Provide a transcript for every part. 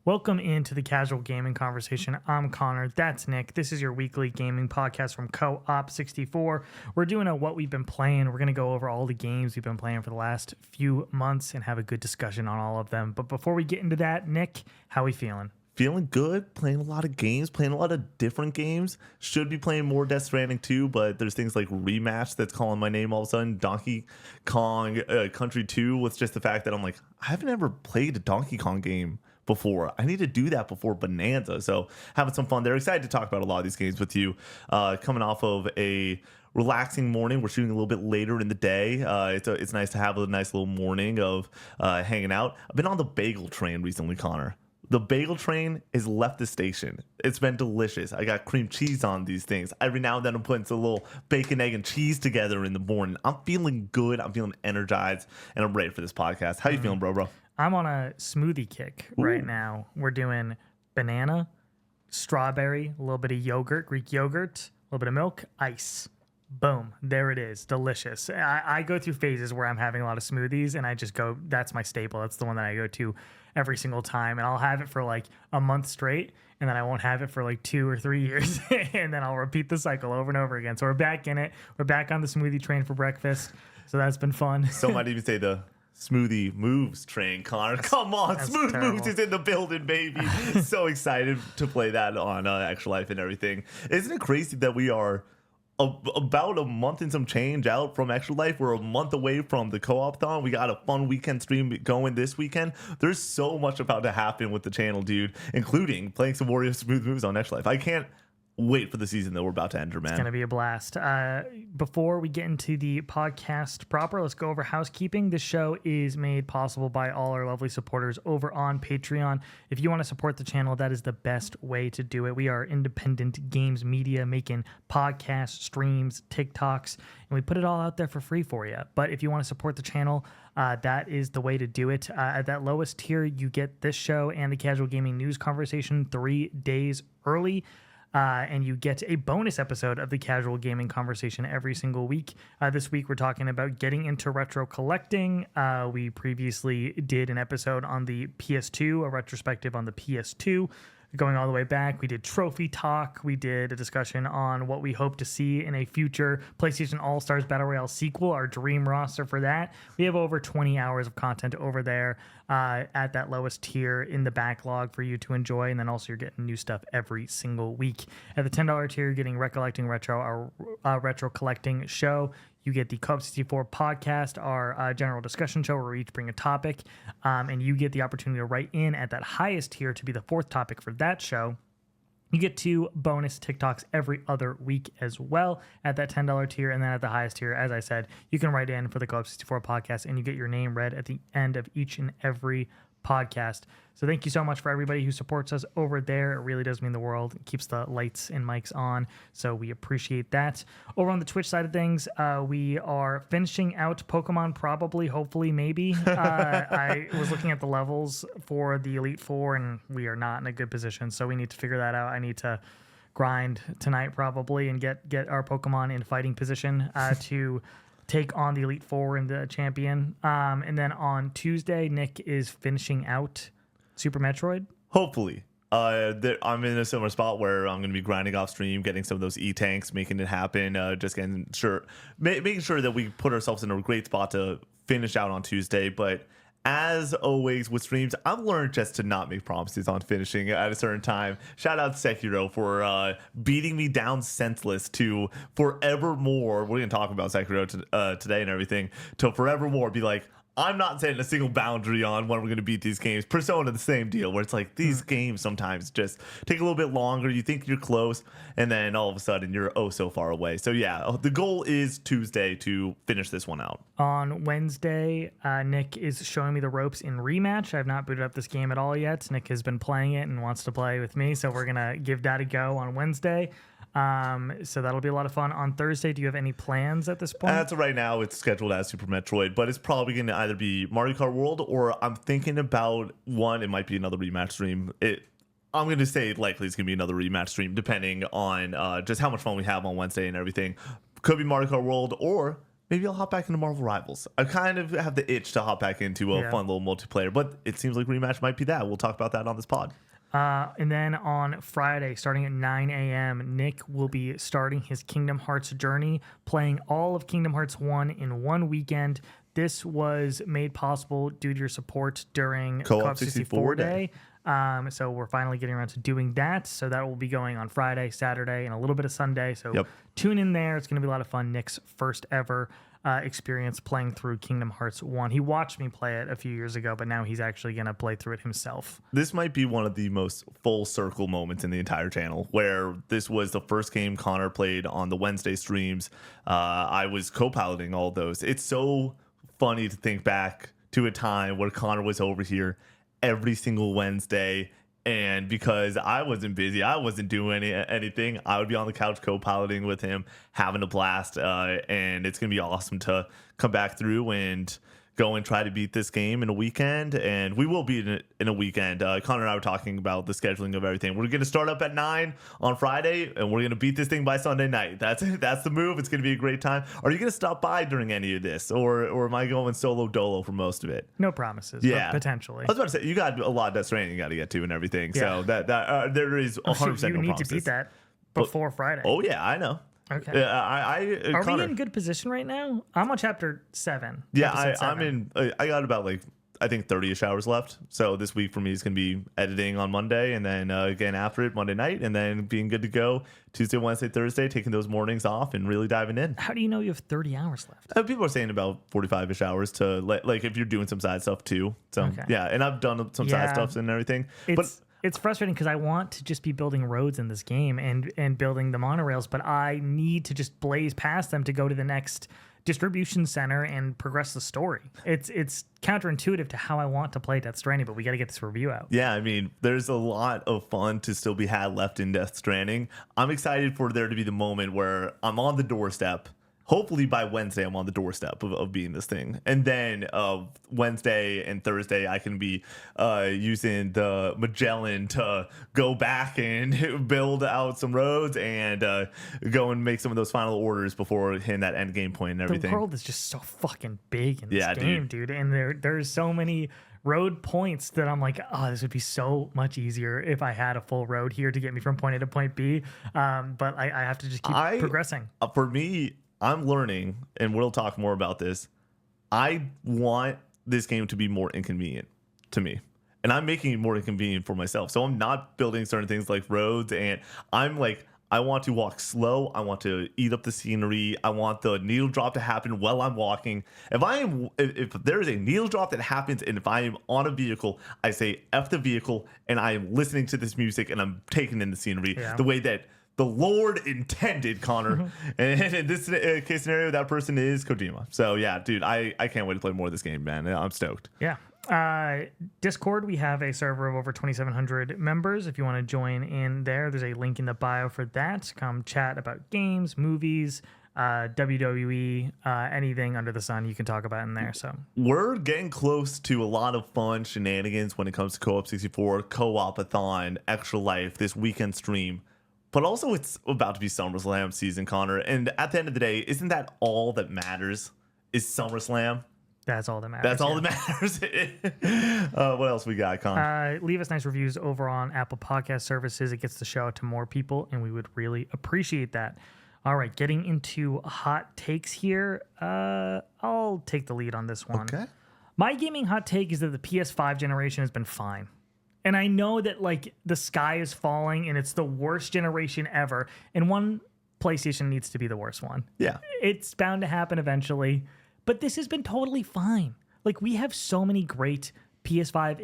Welcome into the Casual Gaming Conversation. I'm Connor. That's Nick. This is your weekly gaming podcast from Ep.94. We're doing a what we've been playing. We're going to go over all the games we've been playing for the last few months and have a good discussion on all of them. But before we get into that, Nick, how we feeling? Feeling good, playing a lot of games, playing a lot of different games. Should be playing more Death Stranding too, but there's things like Rematch that's calling my name all of a sudden. Donkey Kong Country 2 with just the fact that I'm like, I haven't ever played a Donkey Kong game before. I need to do that before Bonanza. So having some fun there. Excited to talk about a lot of these games with you. Coming off of a relaxing morning. We're shooting a little bit later in the day. It's nice to have a nice little morning of hanging out. I've been on the bagel train recently, Connor. The bagel train has left the station. It's been delicious. I got cream cheese on these things. Every now and then I'm putting some little bacon, egg, and cheese together in the morning. I'm feeling good. I'm feeling energized, and I'm ready for this podcast. How you feeling, bro? I'm on a smoothie kick right now. We're doing banana, strawberry, a little bit of yogurt, Greek yogurt, a little bit of milk, ice. Boom. There it is. Delicious. I go through phases where I'm having a lot of smoothies and I just go, that's my staple. That's the one that I go to every single time. And I'll have it for like a month straight and then I won't have it for like 2 or 3 years. And then I'll repeat the cycle over and over again. So we're back in it. We're back on the smoothie train for breakfast. So that's been fun. Some might even say the smoothie moves train, Connor. Come on, Smooth terrible. Moves is in the building, baby. So excited to play that on Extra Life and everything. Isn't it crazy that we are about a month and some change out from Extra Life? We're a month away from the co-op-thon. We got a fun weekend stream going this weekend. There's so much about to happen with the channel, dude, including playing some Warrior Smooth Moves on Extra Life. I can't wait for the season that we're about to enter, man. It's going to be a blast. Before we get into the podcast proper, let's go over housekeeping. This show is made possible by all our lovely supporters over on Patreon. If you want to support the channel, that is the best way to do it. We are independent games media making podcasts, streams, TikToks, and we put it all out there for free for you. But if you want to support the channel, that is the way to do it. At that lowest tier, you get this show and the Casual Gaming News Conversation 3 days early. And you get a bonus episode of the Casual Gaming Conversation every single week. This week, we're talking about getting into retro collecting. We previously did an episode on the PS2, a retrospective on the PS2. Going all the way back, we did Trophy Talk. We did a discussion on what we hope to see in a future PlayStation All-Stars Battle Royale sequel, our dream roster for that. We have over 20 hours of content over there at that lowest tier in the backlog for you to enjoy. And then also you're getting new stuff every single week. At the $10 tier, you're getting Recollecting Retro, our retro collecting show. You get the Ep.94 podcast, our general discussion show where we each bring a topic, and you get the opportunity to write in at that highest tier to be the fourth topic for that show. You get 2 bonus TikToks every other week as well at that $10 tier. And then at the highest tier, as I said, you can write in for the Ep.94 podcast and you get your name read at the end of each and every podcast. So thank you so much for everybody who supports us over there. It really does mean the world. It keeps the lights and mics on, so we appreciate that. Over on the Twitch side of things, we are finishing out Pokemon, probably, hopefully, maybe. I was looking at the levels for the Elite Four, and we are not in a good position, so we need to figure that out. I need to grind tonight probably and get our Pokemon in fighting position to take on the Elite Four and the champion. And then on Tuesday, Nick is finishing out Super Metroid. Hopefully. I'm in a similar spot where I'm going to be grinding off stream, getting some of those E-tanks, making it happen, just making sure that we put ourselves in a great spot to finish out on Tuesday. But as always with streams, I've learned just to not make promises on finishing at a certain time. Shout out Sekiro for beating me down senseless to forevermore. We're going to talk about Sekiro today and everything. To forevermore be like, I'm not setting a single boundary on when we're going to beat these games. Persona, the same deal, where it's like these games sometimes just take a little bit longer. You think you're close, and then all of a sudden you're oh so far away. So yeah, the goal is Tuesday to finish this one out. On Wednesday, Nick is showing me the ropes in Rematch. I've not booted up this game at all yet. Nick has been playing it and wants to play with me, so we're going to give that a go on Wednesday. So that'll be a lot of fun. On Thursday, do you have any plans at this point? As of right now, it's scheduled as Super Metroid, but it's probably going to either be Mario Kart World or I'm thinking about one. It might be another Rematch stream. I'm going to say likely it's going to be another Rematch stream, depending on just how much fun we have on Wednesday and everything. Could be Mario Kart World or maybe I'll hop back into Marvel Rivals. I kind of have the itch to hop back into a fun little multiplayer, but it seems like Rematch might be that. We'll talk about that on this pod. And then on Friday, starting at 9 a.m., Nick will be starting his Kingdom Hearts journey, playing all of Kingdom Hearts 1 in one weekend. This was made possible due to your support during Co-op 64 Day. So we're finally getting around to doing that. So that will be going on Friday, Saturday, and a little bit of Sunday. So tune in there. It's going to be a lot of fun. Nick's first ever experience playing through Kingdom Hearts 1. He watched me play it a few years ago, but now he's actually going to play through it himself. This might be one of the most full circle moments in the entire channel, where this was the first game Connor played on the Wednesday streams. I was co-piloting all those. It's so funny to think back to a time where Connor was over here every single Wednesday, and because I wasn't busy, I wasn't doing anything, I would be on the couch co-piloting with him, having a blast, and it's gonna be awesome to come back through and go and try to beat this game in a weekend, and we will beat it in a weekend. Connor and I were talking about the scheduling of everything. We're going to start up at 9 on Friday, and we're going to beat this thing by Sunday night. That's the move. It's going to be a great time. Are you going to stop by during any of this, or am I going solo dolo for most of it? No promises, yeah, but potentially. I was about to say, you got a lot of Death Stranding you got to get to and everything, so that there is 100% no promises. You need to beat that before Friday. Oh, yeah, I know. Okay. Are Connor, we in good position right now? I'm on chapter 7. Yeah, I'm in. I got about I think 30-ish hours left. So this week for me is going to be editing on Monday, and then again after it Monday night, and then being good to go Tuesday, Wednesday, Thursday, taking those mornings off and really diving in. How do you know you have 30 hours left? People are saying about 45-ish hours to like if you're doing some side stuff too. So yeah, and I've done some side stuff and everything. It's frustrating because I want to just be building roads in this game and building the monorails, but I need to just blaze past them to go to the next distribution center and progress the story. It's counterintuitive to how I want to play Death Stranding, but we got to get this review out. Yeah, I mean, there's a lot of fun to still be had left in Death Stranding. I'm excited for there to be the moment where I'm on the doorstep. Hopefully by Wednesday, I'm on the doorstep of beating this thing. And then Wednesday and Thursday, I can be using the Magellan to go back and build out some roads and go and make some of those final orders before hitting that end game point and everything. The world is just so fucking big in this game, dude. And there's so many road points that I'm like, oh, this would be so much easier if I had a full road here to get me from point A to point B. But I have to just keep progressing. For me, I'm learning, and we'll talk more about this. I want this game to be more inconvenient to me, and I'm making it more inconvenient for myself. So I'm not building certain things like roads, and I'm like, I want to walk slow. I want to eat up the scenery. I want the needle drop to happen while I'm walking. If there is a needle drop that happens, and if I am on a vehicle, I say F the vehicle, and I am listening to this music, and I'm taking in the scenery the way that the Lord intended, Connor. And in this case scenario, that person is Kojima. So yeah, dude, I can't wait to play more of this game, man. I'm stoked. Yeah. Discord, we have a server of over 2,700 members. If you want to join in there, there's a link in the bio for that. Come chat about games, movies, WWE, anything under the sun you can talk about in there. So we're getting close to a lot of fun shenanigans when it comes to Co-op 64, Co-op-a-thon, Extra Life, this weekend stream. But also, it's about to be SummerSlam season, Connor. And at the end of the day, isn't that all that matters? Is SummerSlam? That's all that matters. That's all that matters. What else we got, Con? Leave us nice reviews over on Apple Podcast services. It gets the show out to more people, and we would really appreciate that. All right, getting into hot takes here. I'll take the lead on this one. Okay. My gaming hot take is that the PS5 generation has been fine. And I know that like the sky is falling and it's the worst generation ever. And one PlayStation needs to be the worst one. Yeah. It's bound to happen eventually. But this has been totally fine. Like we have so many great PS5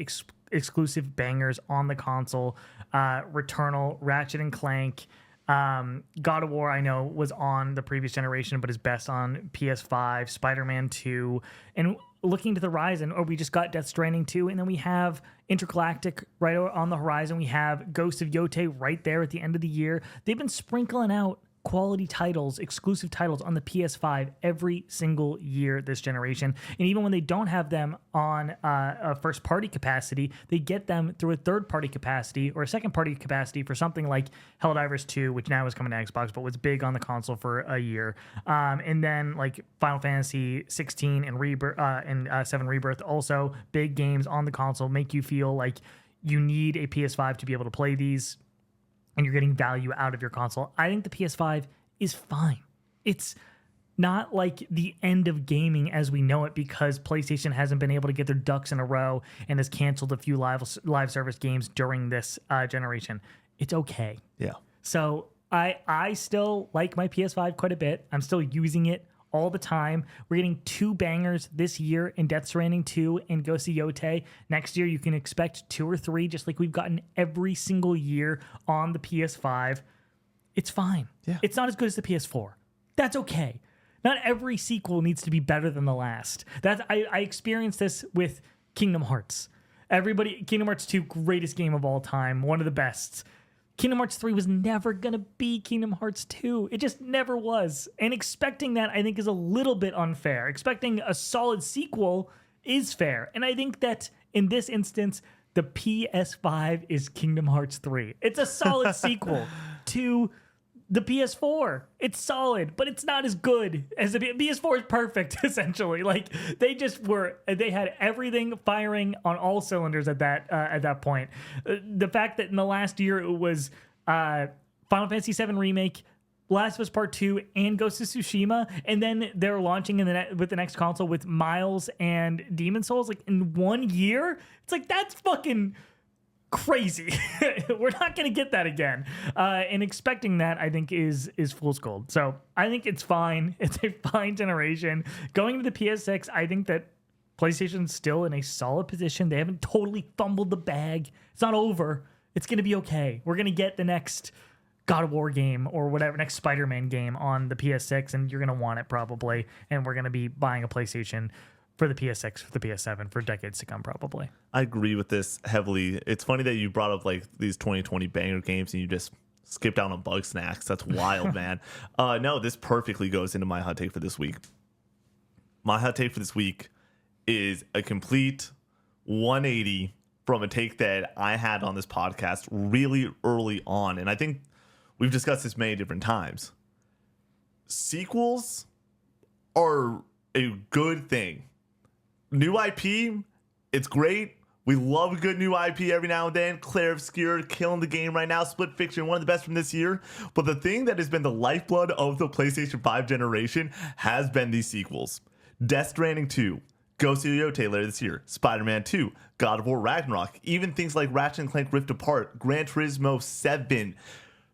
exclusive bangers on the console. Returnal, Ratchet and Clank, God of War, I know, was on the previous generation, but is best on PS5, Spider-Man 2, and looking to the horizon, or we just got Death Stranding 2, and then we have Intergalactic right on the horizon. We have Ghost of Yotei right there at the end of the year. They've been sprinkling out quality titles, exclusive titles on the PS5 every single year this generation. And even when they don't have them on a first party capacity, they get them through a third party capacity or a second party capacity for something like Helldivers 2, which now is coming to Xbox, but was big on the console for a year. And then like Final Fantasy 16 and Rebirth and 7 Rebirth, also big games on the console, make you feel like you need a PS5 to be able to play these, and you're getting value out of your console. I think the PS5 is fine. It's not like the end of gaming as we know it because PlayStation hasn't been able to get their ducks in a row and has canceled a few live service games during this generation. It's okay. Yeah. So I still like my PS5 quite a bit. I'm still using it all the time. We're getting 2 bangers this year in Death Stranding 2 and Ghost of Yotei. Next year, you can expect 2 or 3, just like we've gotten every single year on the PS5. It's fine. Yeah. It's not as good as the PS4. That's okay. Not every sequel needs to be better than the last. I experienced this with Kingdom Hearts. Kingdom Hearts 2, greatest game of all time, one of the best. Kingdom Hearts 3 was never going to be Kingdom Hearts 2. It just never was. And expecting that, I think, is a little bit unfair. Expecting a solid sequel is fair. And I think that in this instance, the PS5 is Kingdom Hearts 3. It's a solid sequel to the PS4. It's solid, but it's not as good as the PS4 is perfect, essentially. Like, they had everything firing on all cylinders at that point. The fact that in the last year it was Final Fantasy VII Remake, Last of Us Part 2, and Ghost of Tsushima, and then they're launching with the next console with Miles and Demon Souls, like, in 1 year? It's like, that's fucking crazy. We're not going to get that again. And expecting that, I think, is fool's gold. So I think it's fine. It's a fine generation. Going to the PS6, I think that PlayStation's still in a solid position. They haven't totally fumbled the bag. It's not over. It's going to be okay. We're going to get the next God of War game or whatever, next Spider-Man game on the PS6, and you're going to want it probably. And we're going to be buying a PlayStation for the PS6, for the PS7, for decades to come, probably. I agree with this heavily. It's funny that you brought up like these 2020 banger games and you just skipped out on Bug Snacks. That's wild, man. No, this perfectly goes into my hot take for this week. My hot take for this week is a complete 180 from a take that I had on this podcast really early on. And I think we've discussed this many different times. Sequels are a good thing. New IP, it's great. We love a good new IP every now and then. Claire Obscure killing the game right now. Split Fiction, one of the best from this year. But the thing that has been the lifeblood of the PlayStation 5 generation has been these sequels. Death Stranding 2, Ghost of Yotei later this year, Spider-Man 2, God of War Ragnarok, even things like Ratchet & Clank Rift Apart, Gran Turismo 7,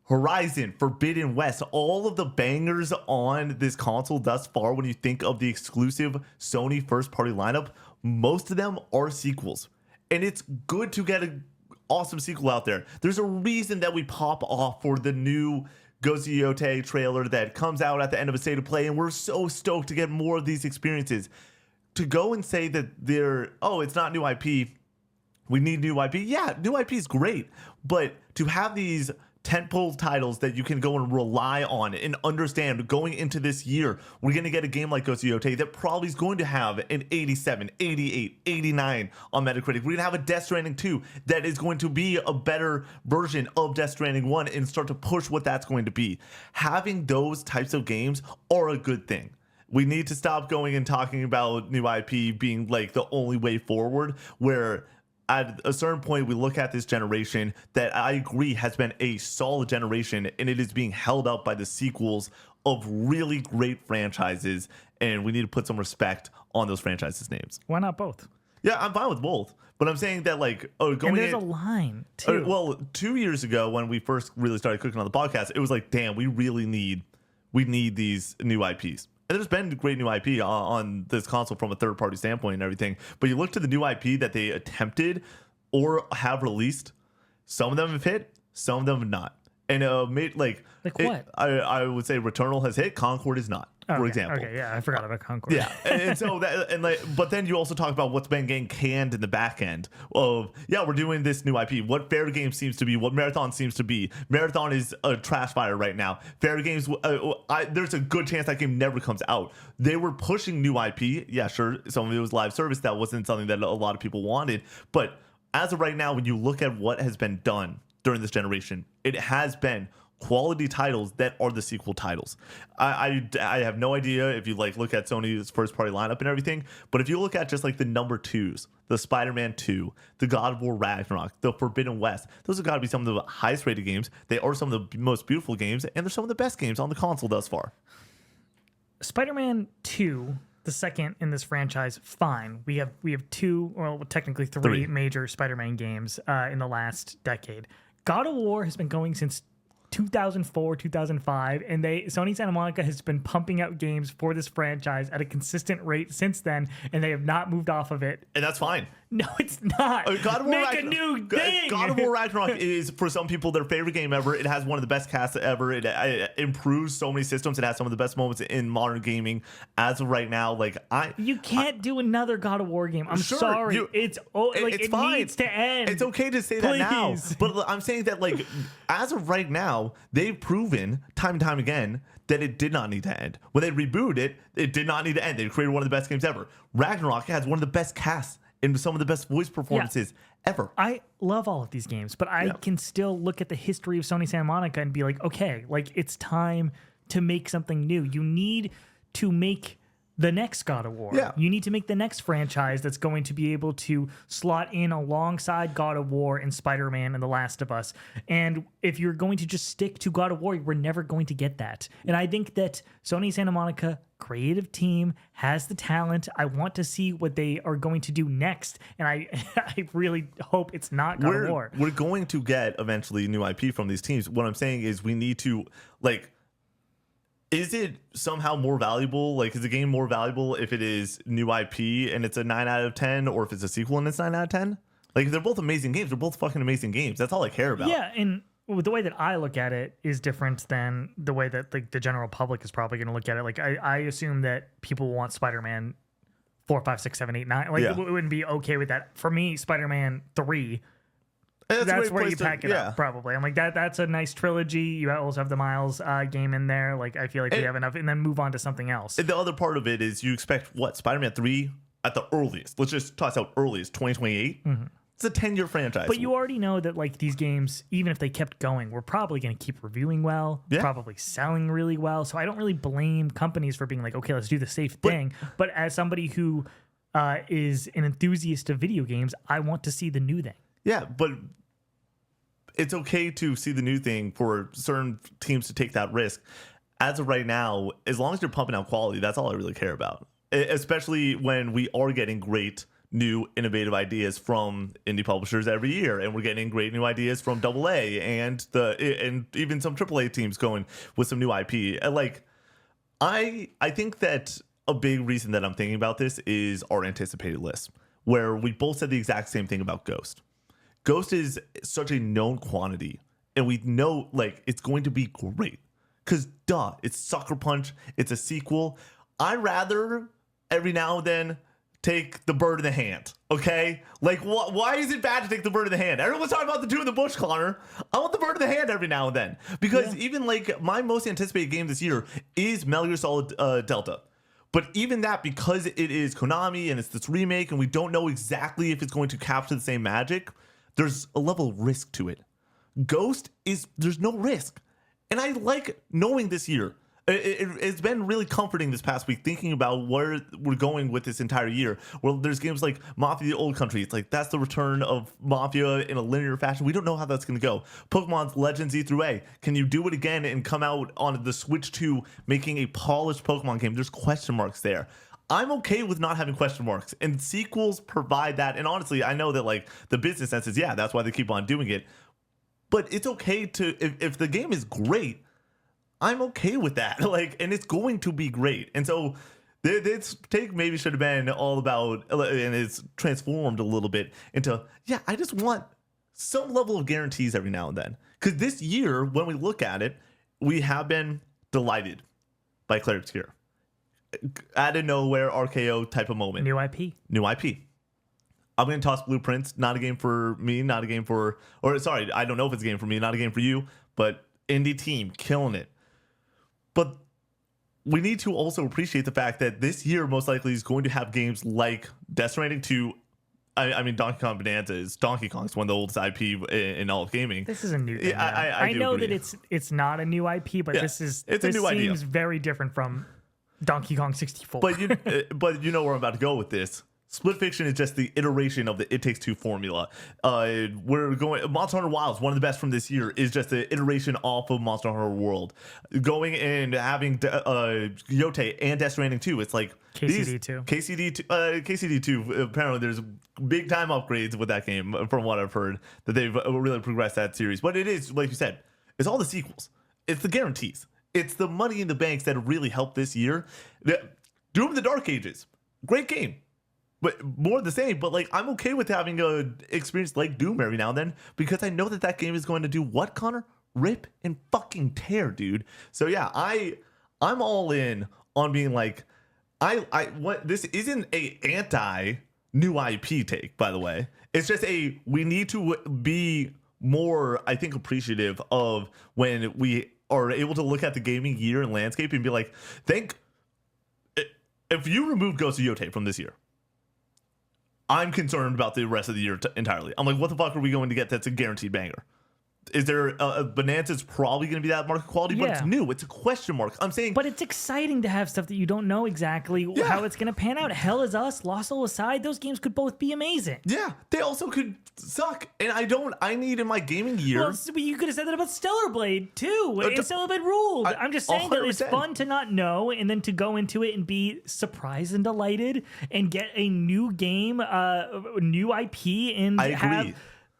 Horizon, Forbidden West, all of the bangers on this console thus far, when you think of the exclusive Sony first-party lineup, most of them are sequels. And it's good to get an awesome sequel out there. There's a reason that we pop off for the new Ghost of Yotei trailer that comes out at the end of a state of play, and we're so stoked to get more of these experiences. To go and say that it's not new IP, we need new IP. Yeah, new IP is great, but to have these tentpole titles that you can go and rely on and understand going into this year, we're going to get a game like Ghost of Yotei that probably is going to have an 87, 88, 89 on Metacritic. We're going to have a Death Stranding 2 that is going to be a better version of Death Stranding 1 and start to push what that's going to be. Having those types of games are a good thing. We need to stop going and talking about new IP being like the only way forward, where at a certain point, we look at this generation that I agree has been a solid generation, and it is being held up by the sequels of really great franchises, and we need to put some respect on those franchises' names. Why not both? Yeah, I'm fine with both, but I'm saying that and there's a line too. 2 years ago when we first really started cooking on the podcast, it was like, damn, we need these new IPs. And there's been great new IP on this console from a third-party standpoint and everything. But you look to the new IP that they attempted or have released, some of them have hit, some of them have not. And made like what? I would say Returnal has hit, Concord is not. for example. Okay, yeah, I forgot about Concord. Yeah, and so that, and like, but then you also talk about what's been getting canned in the back end of, yeah, we're doing this new IP. What Fair Game seems to be, what Marathon seems to be. Marathon is a trash fire right now. Fair Games, there's a good chance that game never comes out. They were pushing new IP. Yeah, sure, some of it was live service. That wasn't something that a lot of people wanted. But as of right now, when you look at what has been done during this generation, it has been quality titles that are the sequel titles. I have no idea if you like look at Sony's first party lineup and everything, but if you look at just like the number 2s, the Spider-Man 2, the God of War Ragnarok, the Forbidden West, those have got to be some of the highest rated games. They are some of the most beautiful games, and they're some of the best games on the console thus far. Spider-Man 2, the second in this franchise, fine. We have 2, well, technically 3 major Spider-Man games in the last decade. God of War has been going since 2004, 2005, and Sony Santa Monica has been pumping out games for this franchise at a consistent rate since then, and they have not moved off of it. And that's fine. No, it's not. God of War Make a new thing. God of War Ragnarok is, for some people, their favorite game ever. It has one of the best casts ever. It improves so many systems. It has some of the best moments in modern gaming. As of right now, you can't do another God of War game. I'm sorry. It fine. needs to end. It's okay to say that now, but I'm saying that as of right now, they've proven time and time again that it did not need to end. When they rebooted it, it did not need to end. They created one of the best games ever. Ragnarok has one of the best casts and some of the best voice performances ever. I love all of these games, but I can still look at the history of Sony Santa Monica and be like, okay, it's time to make something new. You need to make the next God of War. Yeah. You need to make the next franchise that's going to be able to slot in alongside God of War and Spider-Man and The Last of Us. And if you're going to just stick to God of War, we're never going to get that. And I think that Sony Santa Monica creative team has the talent. I want to see what they are going to do next. And I really hope it's not God of War. We're going to get eventually new IP from these teams. What I'm saying is we need to is it somehow more valuable? Is the game more valuable if it is new IP and it's a 9 out of 10, or if it's a sequel and it's 9 out of 10? They're both amazing games. They're both fucking amazing games. That's all I care about. Yeah, and the way that I look at it is different than the way that the general public is probably going to look at it. I assume that people want Spider-Man 4, 5, 6, 7, 8, 9. It wouldn't be okay with that. For me, Spider-Man 3. That's where you pack it up, probably. I'm like, that's a nice trilogy. You also have the Miles game in there. I feel like we have enough, and then move on to something else. The other part of it is you expect Spider-Man 3 at the earliest. Let's just toss out earliest, 2028. Mm-hmm. It's a 10-year franchise. But you already know that these games, even if they kept going, we're probably going to keep reviewing well, probably selling really well. So I don't really blame companies for being like, okay, let's do the safe thing. But as somebody who is an enthusiast of video games, I want to see the new thing. Yeah, but it's okay to see the new thing for certain teams to take that risk. As of right now, as long as you're pumping out quality, that's all I really care about. Especially when we are getting great new innovative ideas from indie publishers every year, and we're getting great new ideas from AA and even some AAA teams going with some new IP. I think that a big reason that I'm thinking about this is our anticipated list, where we both said the exact same thing about Ghost. Ghost is such a known quantity, and we know it's going to be great. Because it's Sucker Punch, it's a sequel. I'd rather every now and then take the bird in the hand, okay? Why is it bad to take the bird in the hand? Everyone's talking about the two in the bush, Connor. I want the bird in the hand every now and then. Because even my most anticipated game this year is Metal Gear Solid Delta. But even that, because it is Konami and it's this remake and we don't know exactly if it's going to capture the same magic, there's a level of risk to it. Ghost there's no risk. And I like knowing this year. It's been really comforting this past week thinking about where we're going with this entire year. Well, there's games like Mafia the Old Country. It's that's the return of Mafia in a linear fashion. We don't know how that's going to go. Pokemon's Legends E through A. Can you do it again and come out on the Switch 2 making a polished Pokemon game? There's question marks there. I'm okay with not having question marks, and sequels provide that. And honestly, I know that the business sense is, that's why they keep on doing it. But it's okay to, if the game is great, I'm okay with that. And it's going to be great. And so this take maybe should have been all about, and it's transformed a little bit into, I just want some level of guarantees every now and then. Because this year, when we look at it, we have been delighted by Clair Obscur. out of nowhere RKO type of moment. New IP. New IP. I'm going to toss Blueprints. Not a game for me. Not a game for, or sorry, I don't know if it's a game for me. Not a game for you. But indie team killing it. But we need to also appreciate the fact that this year most likely is going to have games like Death Stranding 2. I mean, Donkey Kong Bonanza is Donkey Kong. It's one of the oldest IP in all of gaming. This is a new thing. Yeah, I do know agree. that it's not a new IP, but this a new seems idea. very different from Donkey Kong 64. But you know where I'm about to go with this. Split Fiction is just the iteration of the It Takes Two formula. We're going Monster Hunter Wilds, one of the best from this year, is just the iteration off of Monster Hunter World. Going and having Yote and Death Stranding 2, it's like KCD2. KCD2. Apparently, there's big time upgrades with that game, from what I've heard, that they've really progressed that series. But it is, like you said, it's all the sequels. It's the guarantees. It's the money in the banks that really helped this year. Doom of the Dark Ages, great game. But more of the same, but like I'm okay with having a experience like Doom every now and then because I know that game is going to do what, Connor? Rip and fucking tear, dude. So yeah, I'm all in on being like, what this isn't a anti new IP take, by the way. It's just we need to be more, I think, appreciative of when we are able to look at the gaming year and landscape and be like, if you remove Ghost of Yote from this year, I'm concerned about the rest of the year entirely. I'm like, what the fuck are we going to get that's a guaranteed banger? Is there a Bonanza's probably going to be that market quality, but it's new. It's a question mark. I'm saying, but it's exciting to have stuff that you don't know exactly how it's going to pan out. Hell is Us, Lost Soul aside, those games could both be amazing. Yeah, they also could suck, and I need in my gaming year. Well, you could have said that about Stellar Blade too. Stellar Blade ruled. I'm just saying 100%. That it's fun to not know and then to go into it and be surprised and delighted and get a new game, new IP, and I agree. Have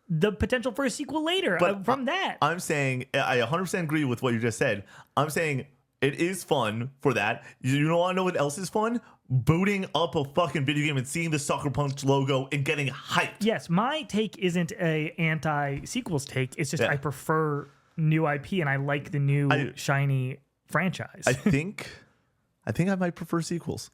the potential for a sequel later from that. I'm saying I 100% agree with what you just said. I'm saying it is fun for that. You don't want to know what else is fun? Booting up a fucking video game and seeing the Sucker Punch logo and getting hyped. Yes, my take isn't a anti-sequels take. It's just I prefer new IP and I like the new shiny franchise. I think I might prefer sequels.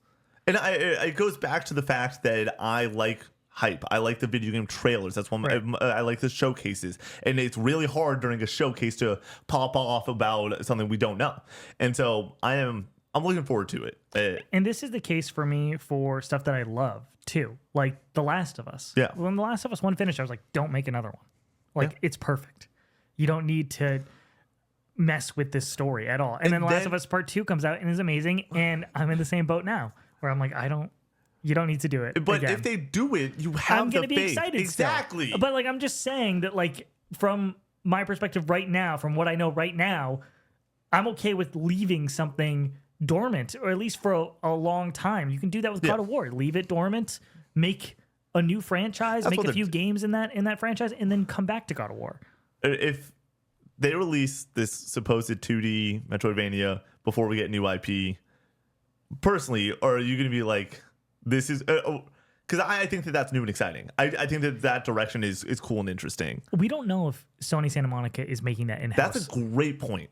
And it goes back to the fact that I like hype. I like the video game trailers. That's one. Right. I like the showcases, and it's really hard during a showcase to pop off about something we don't know. And so I'm looking forward to it. And this is the case for me for stuff that I love too, like The Last of Us. Yeah. When The Last of Us 1 finished, I was like, don't make another one. Like it's perfect. You don't need to mess with this story at all. And then The Last of Us Part 2 comes out and is amazing. And I'm in the same boat now, where I'm like, you don't need to do it. But again. If they do it, you have I'm gonna the be faith. excited. Exactly. Still. But like I'm just saying that like from my perspective right now, from what I know right now, I'm okay with leaving something dormant, or at least for a long time. You can do that with God of War. Leave it dormant, make a new franchise, make a few games in that franchise, and then come back to God of War. If they release this supposed 2D Metroidvania before we get new IP, personally, or are you going to be like, this is because I think that's new and exciting. I think that direction is cool and interesting. We don't know if Sony Santa Monica is making that in-house. That's a great point.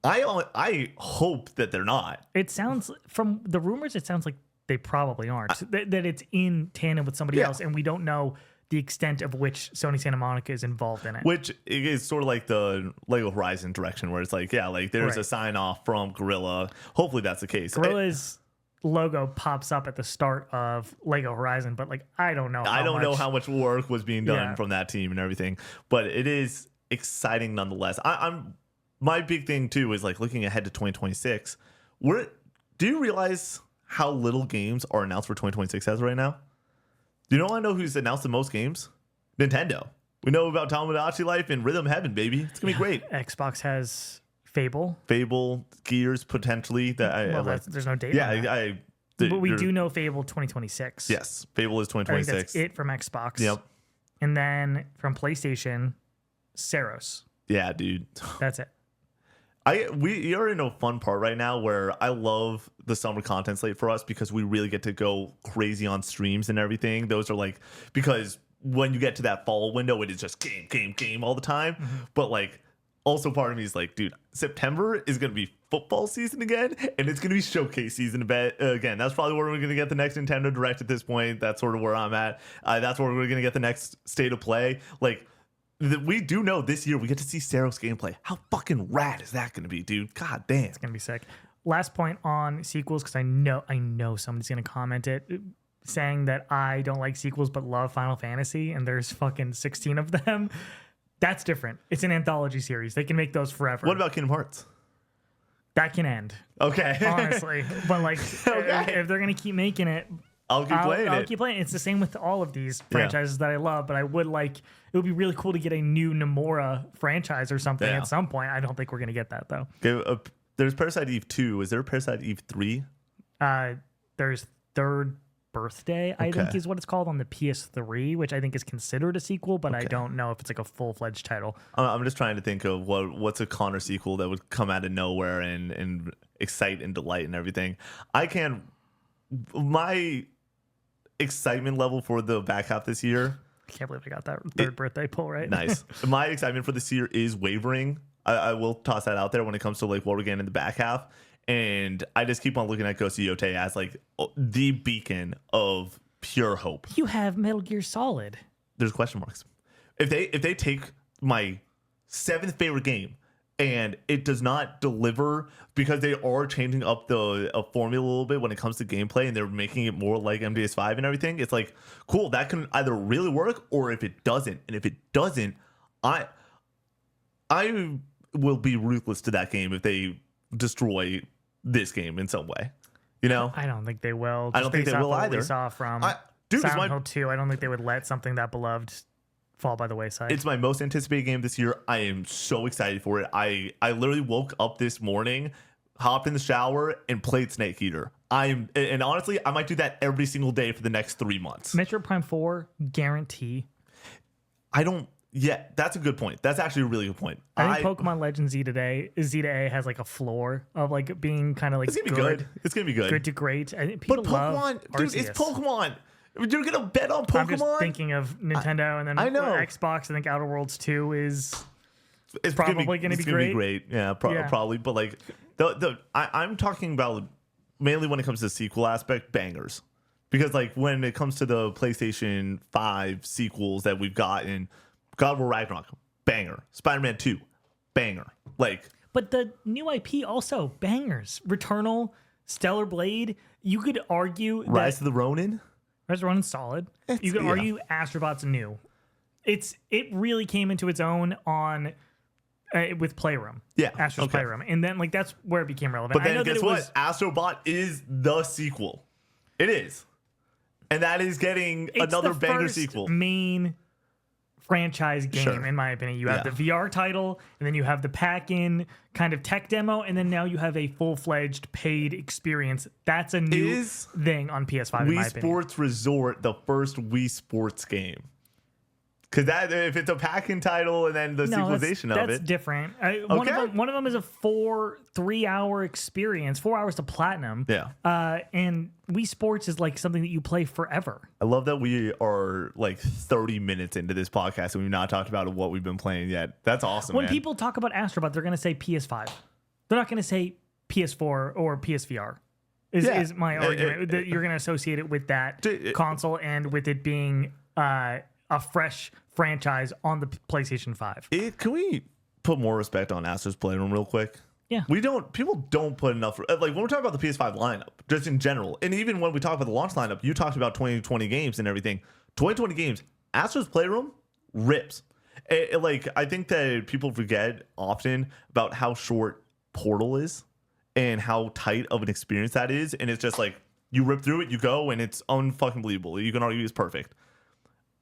I hope that they're not. It sounds, from the rumors, it sounds like they probably aren't. That it's in tandem with somebody else, and we don't know the extent of which Sony Santa Monica is involved in it. Which is sort of like the Lego Horizon direction, where it's like, there's a sign off from Guerrilla. Hopefully that's the case. Guerrilla's logo pops up at the start of Lego Horizon, but like I don't know how much work was being done from that team and everything, but it is exciting nonetheless. My big thing too is like looking ahead to 2026. Do you realize how little games are announced for 2026 as right now? Do you know who's announced the most games? Nintendo. We know about Tomodachi Life and Rhythm Heaven, baby. It's gonna be great. Xbox has Fable, Gears potentially. There's no date. Yeah, but we do know Fable 2026. Yes, Fable is 2026. I think that's it from Xbox. Yep. And then from PlayStation, Saros. Yeah, dude. That's it. We are in a fun part right now where I love the summer content slate for us because we really get to go crazy on streams and everything. Those are like, because when you get to that fall window, it is just game all the time. Mm-hmm. But like also part of me is like, dude, September is going to be football season again, and it's going to be showcase season again. That's probably where we're going to get the next Nintendo Direct at this point. That's sort of where I'm at. That's where we're going to get the next state of play. Like, we do know this year we get to see Seros gameplay. How fucking rad is that going to be, dude? God damn. It's going to be sick. Last point on sequels, because I know somebody's going to comment it, saying that I don't like sequels but love Final Fantasy, and there's fucking 16 of them. That's different. It's an anthology series. They can make those forever. What about Kingdom Hearts? That can end. Okay. Honestly. But like, Okay. if they're going to keep making it, I'll keep playing it. I'll keep playing it. It's the same with all of these franchises that I love, but I would like, it would be really cool to get a new Nomura franchise or something at some point. I don't think we're going to get that though. There's Parasite Eve 2. Is there a Parasite Eve 3? There's Third Birthday, I think is what it's called on the PS3, which I think is considered a sequel, but I don't know if it's like a full-fledged title. I'm just trying to think of what's a Connor sequel that would come out of nowhere and excite and delight and everything. My excitement level for the back half this year. I can't believe I got that Third Birthday pull right. Nice. My excitement for this year is wavering. I will toss that out there when it comes to like what we're getting in the back half. And I just keep on looking at Ghost of Yotei as like the beacon of pure hope. You have Metal Gear Solid. There's question marks. If they take my 7th favorite game and it does not deliver, because they are changing up the formula a little bit when it comes to gameplay and they're making it more like MGS5 and everything, it's like, cool, that can either really work or if it doesn't. And if it doesn't, I will be ruthless to that game if they destroy this game in some way, you know? I don't think they will. I don't think they will either. We saw from Silent Hill 2. I don't think they would let something that beloved fall by the wayside. It's my most anticipated game this year. I am so excited for it. I literally woke up this morning, hopped in the shower, and played Snake Eater. And honestly, I might do that every single day for the next 3 months. Metroid Prime 4, guarantee. Yeah, that's a good point. That's actually a really good point. I think Pokemon Legends Zeta A has like a floor of like being kind of like it's gonna be good. It's gonna be good. Good to great. I think people love dude, Arceus. It's Pokemon. You're gonna bet on Pokemon. I'm just thinking of Nintendo and then I know. Xbox. I think Outer Worlds 2 is probably gonna be great. Yeah, probably. But like I'm talking about mainly when it comes to the sequel aspect, bangers. Because like when it comes to the PlayStation 5 sequels that we've gotten, God of War Ragnarok, banger. Spider-Man 2, banger. But the new IP also bangers. Returnal, Stellar Blade. You could argue Rise of the Ronin. Rise of the Ronin's solid. You could argue Astrobot's new. It really came into its own on with Playroom. Yeah, Astro's Playroom, and then like that's where it became relevant. But then guess what? Astrobot is the sequel. It is, and that is getting another banger sequel. Main franchise game, in my opinion. You have the VR title, and then you have the pack-in kind of tech demo, and then now you have a full-fledged paid experience. That's a new thing on PS5, in my opinion. Wii Sports Resort, the first Wii Sports game. Because if it's a pack-in title and then the sequelization of it. That's different. One of them is a 3-hour experience, 4 hours to platinum. Yeah. And Wii Sports is like something that you play forever. I love that we are like 30 minutes into this podcast and we've not talked about what we've been playing yet. That's awesome, When people talk about Astrobot, they're going to say PS5. They're not going to say PS4 or PSVR. Is my argument that you're going to associate it with that console and with it being a fresh franchise on the PlayStation 5. Can we put more respect on Astro's Playroom real quick? Yeah. People don't put enough, like when we're talking about the PS5 lineup, just in general, and even when we talk about the launch lineup, you talked about 2020 games and everything. 2020 games, Astro's Playroom rips. I think that people forget often about how short Portal is and how tight of an experience that is. And it's just like, you rip through it, you go, and it's unfucking believable. You can argue it's perfect.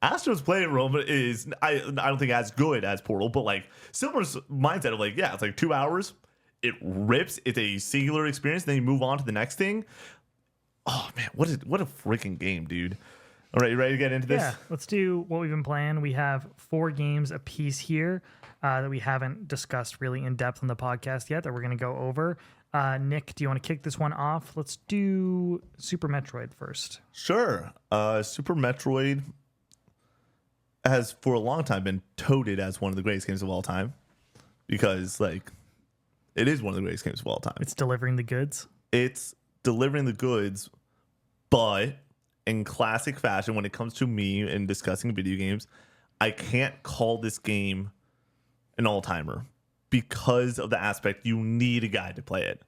Astro's Playroom is, I don't think as good as Portal, but like similar mindset of like, yeah, it's like 2 hours. It rips. It's a singular experience. Then you move on to the next thing. Oh man, what a freaking game, dude. All right, you ready to get into this? Yeah, let's do what we've been playing. We have 4 games apiece here that we haven't discussed really in depth on the podcast yet that we're going to go over. Nick, do you want to kick this one off? Let's do Super Metroid first. Sure. Super Metroid has for a long time been touted as one of the greatest games of all time. because like it is one of the greatest games of all time. It's delivering the goods. It's delivering the goods, but in classic fashion, when it comes to me and discussing video games, I can't call this game an all-timer because of the aspect you need a guide to play it.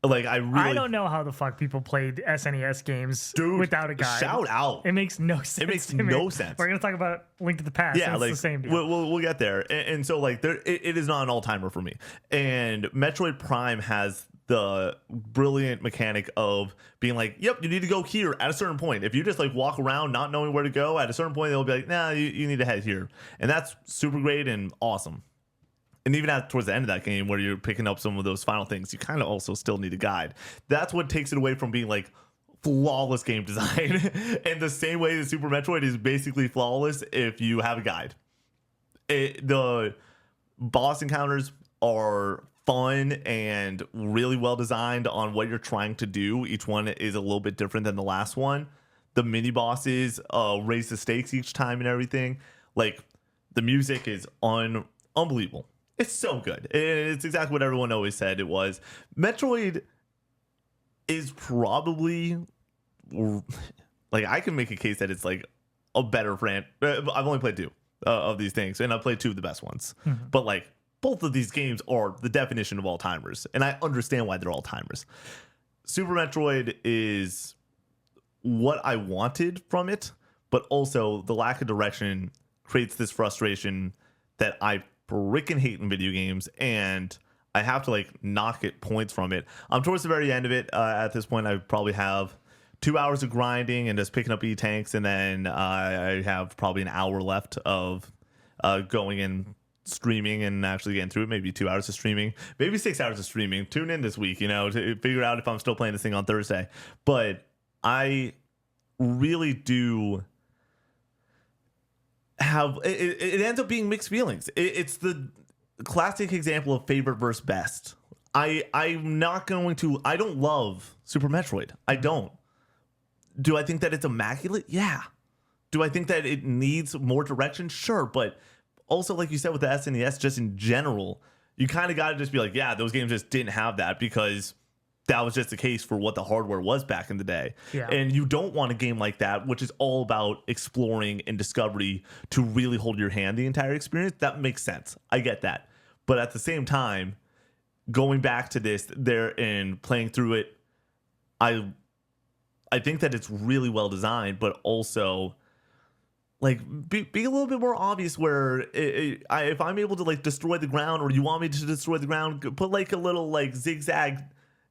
Like I don't know how the fuck people played SNES games without a guide. Shout out! It makes no sense. It makes no sense. We're gonna talk about Link to the Past. Yeah, like it's the same deal. We'll get there. And so like it is not an all timer for me. And Metroid Prime has the brilliant mechanic of being like, yep, you need to go here at a certain point. If you just like walk around not knowing where to go, at a certain point they'll be like, nah, you need to head here. And that's super great and awesome. And even towards the end of that game where you're picking up some of those final things, you kind of also still need a guide. That's what takes it away from being like flawless game design. And the same way that Super Metroid is basically flawless if you have a guide. The boss encounters are fun and really well designed on what you're trying to do. Each one is a little bit different than the last one. The mini bosses raise the stakes each time and everything. Like the music is unbelievable. It's so good. It's exactly what everyone always said it was. Metroid is probably like I can make a case that it's like a better I've only played 2 of these things, and I've played 2 of the best ones. Mm-hmm. But like both of these games are the definition of all timers, and I understand why they're all timers. Super Metroid is what I wanted from it, but also the lack of direction creates this frustration that I freaking hate in video games, and I have to like knock it points from it. I'm towards the very end of it. At this point, I probably have 2 hours of grinding and just picking up E-tanks, and then I have probably an hour left of going and streaming and actually getting through it. Maybe 2 hours of streaming, maybe 6 hours of streaming. Tune in this week, to figure out if I'm still playing this thing on Thursday. But I really do have it ends up being mixed feelings. It's the classic example of favorite versus best. I'm not going to. I don't love Super Metroid. I don't. Do I think that it's immaculate? Yeah. Do I think that it needs more direction? Sure. But also, like you said with the SNES, just in general, you kind of got to just be like, yeah, those games just didn't have that because that was just the case for what the hardware was back in the day. Yeah. And you don't want a game like that, which is all about exploring and discovery, to really hold your hand the entire experience. That makes sense. I get that. But at the same time, going back to this there and playing through it, I think that it's really well designed, but also like be a little bit more obvious where if I'm able to like destroy the ground, or you want me to destroy the ground, put like a little like zigzag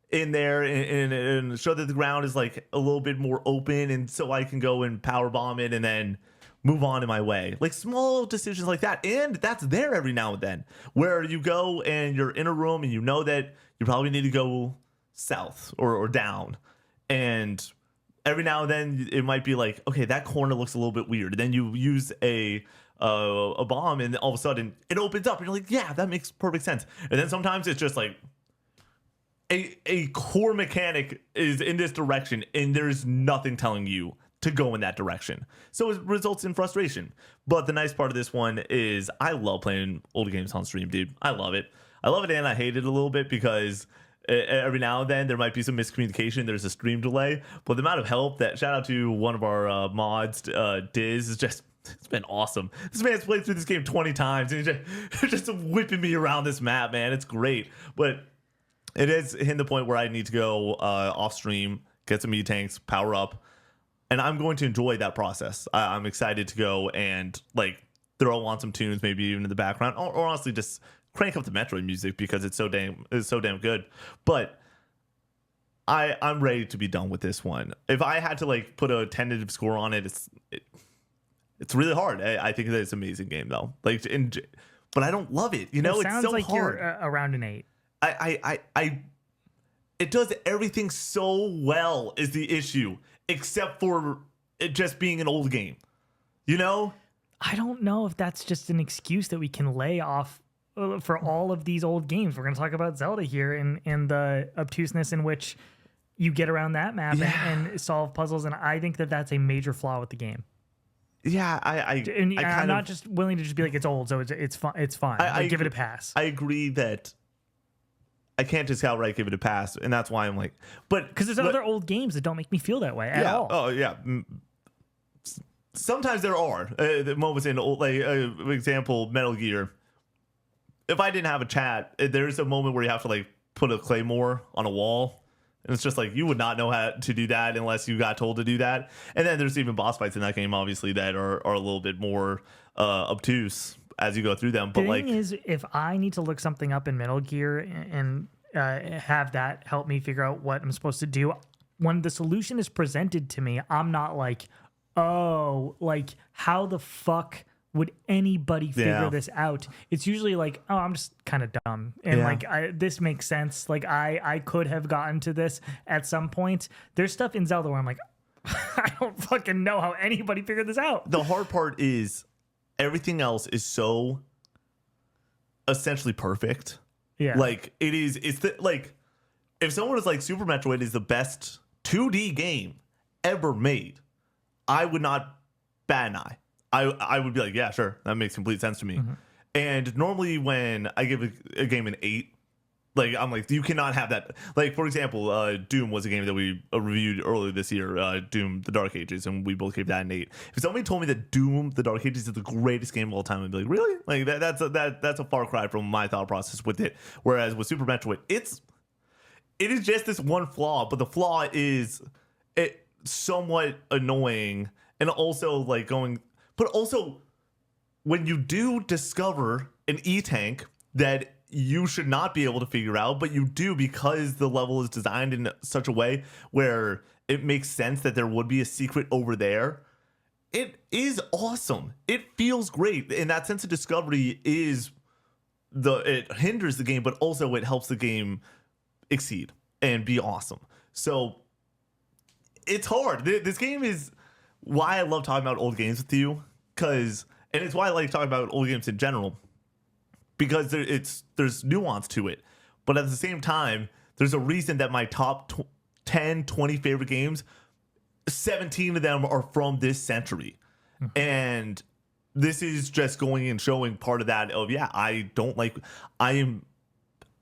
in there and show that the ground is like a little bit more open, and so I can go and power bomb it and then move on in my way. Like small decisions like that. And that's there every now and then where you go and you're in a room and you know that you probably need to go south or down, and every now and then it might be like, okay, that corner looks a little bit weird, and then you use a bomb and all of a sudden it opens up and you're like, yeah, that makes perfect sense. And then sometimes it's just like a core mechanic is in this direction and there's nothing telling you to go in that direction. So it results in frustration. But the nice part of this one is I love playing old games on stream, dude. I love it. And I hate it a little bit because every now and then there might be some miscommunication. There's a stream delay. But the amount of help that, shout out to one of our mods, Diz, is just, it's been awesome. This man's played through this game 20 times and he's just whipping me around this map, man. It's great. But it is hitting the point where I need to go off stream, get some E-tanks, power up, and I'm going to enjoy that process. I'm excited to go and like throw on some tunes, maybe even in the background, or honestly just crank up the Metroid music because it's so damn good. But I'm ready to be done with this one. If I had to like put a tentative score on it, it's really hard. I think that it's an amazing game though. Like, but I don't love it. It sounds it's so like hard. You're around an 8. It does everything so well is the issue, except for it just being an old game. I don't know if that's just an excuse that we can lay off for all of these old games. We're going to talk about Zelda here and the obtuseness in which you get around that map and solve puzzles. And I think that that's a major flaw with the game. Yeah, And I I'm kind not of just willing to just be like it's old, so it's fine. It's fine. I Like, give it a agree- pass. I agree that I can't just outright give it a pass, and that's why I'm like, but Because there's other old games that don't make me feel that way at yeah, all. oh yeah. Sometimes there are the moments in old, like for example, Metal Gear. If I didn't have a chat, there's a moment where you have to like put a claymore on a wall. And it's just like you would not know how to do that unless you got told to do that. And then there's even boss fights in that game, obviously, that are a little bit more obtuse as you go through them. But The like, thing is, if I need to look something up in Metal Gear and have that help me figure out what I'm supposed to do, when the solution is presented to me, I'm not like, oh, like how the fuck would anybody figure Yeah. this out? It's usually like, oh, I'm just kind of dumb, and Yeah. like this makes sense. Like I could have gotten to this at some point. There's stuff in Zelda where I'm like, I don't fucking know how anybody figured this out. the hard part is everything else is so essentially perfect. Yeah, Like like if someone was like Super Metroid is the best 2D game ever made, I would not bat an eye. I would be like, yeah, sure, that makes complete sense to me. And normally when I give a game an 8, like I'm like, you cannot have that. Like for example, Doom was a game that we reviewed earlier this year, Doom: The Dark Ages, and we both gave that an 8. If somebody told me that Doom: The Dark Ages is the greatest game of all time, I'd be like, really? Like that's a far cry from my thought process with it. Whereas with Super Metroid, it is just this one flaw, but the flaw is it somewhat annoying and also like going, but also when you do discover an E-tank that you should not be able to figure out, but you do because the level is designed in such a way where it makes sense that there would be a secret over there. It is awesome. It feels great. And that sense of discovery it hinders the game, but also it helps the game exceed and be awesome. So it's hard. This game is why I love talking about old games with you, and it's why I like talking about old games in general, because there's nuance to it. But at the same time, there's a reason that my top 10, 20 favorite games, 17 of them are from this century. And this is just going and showing part of that of, yeah,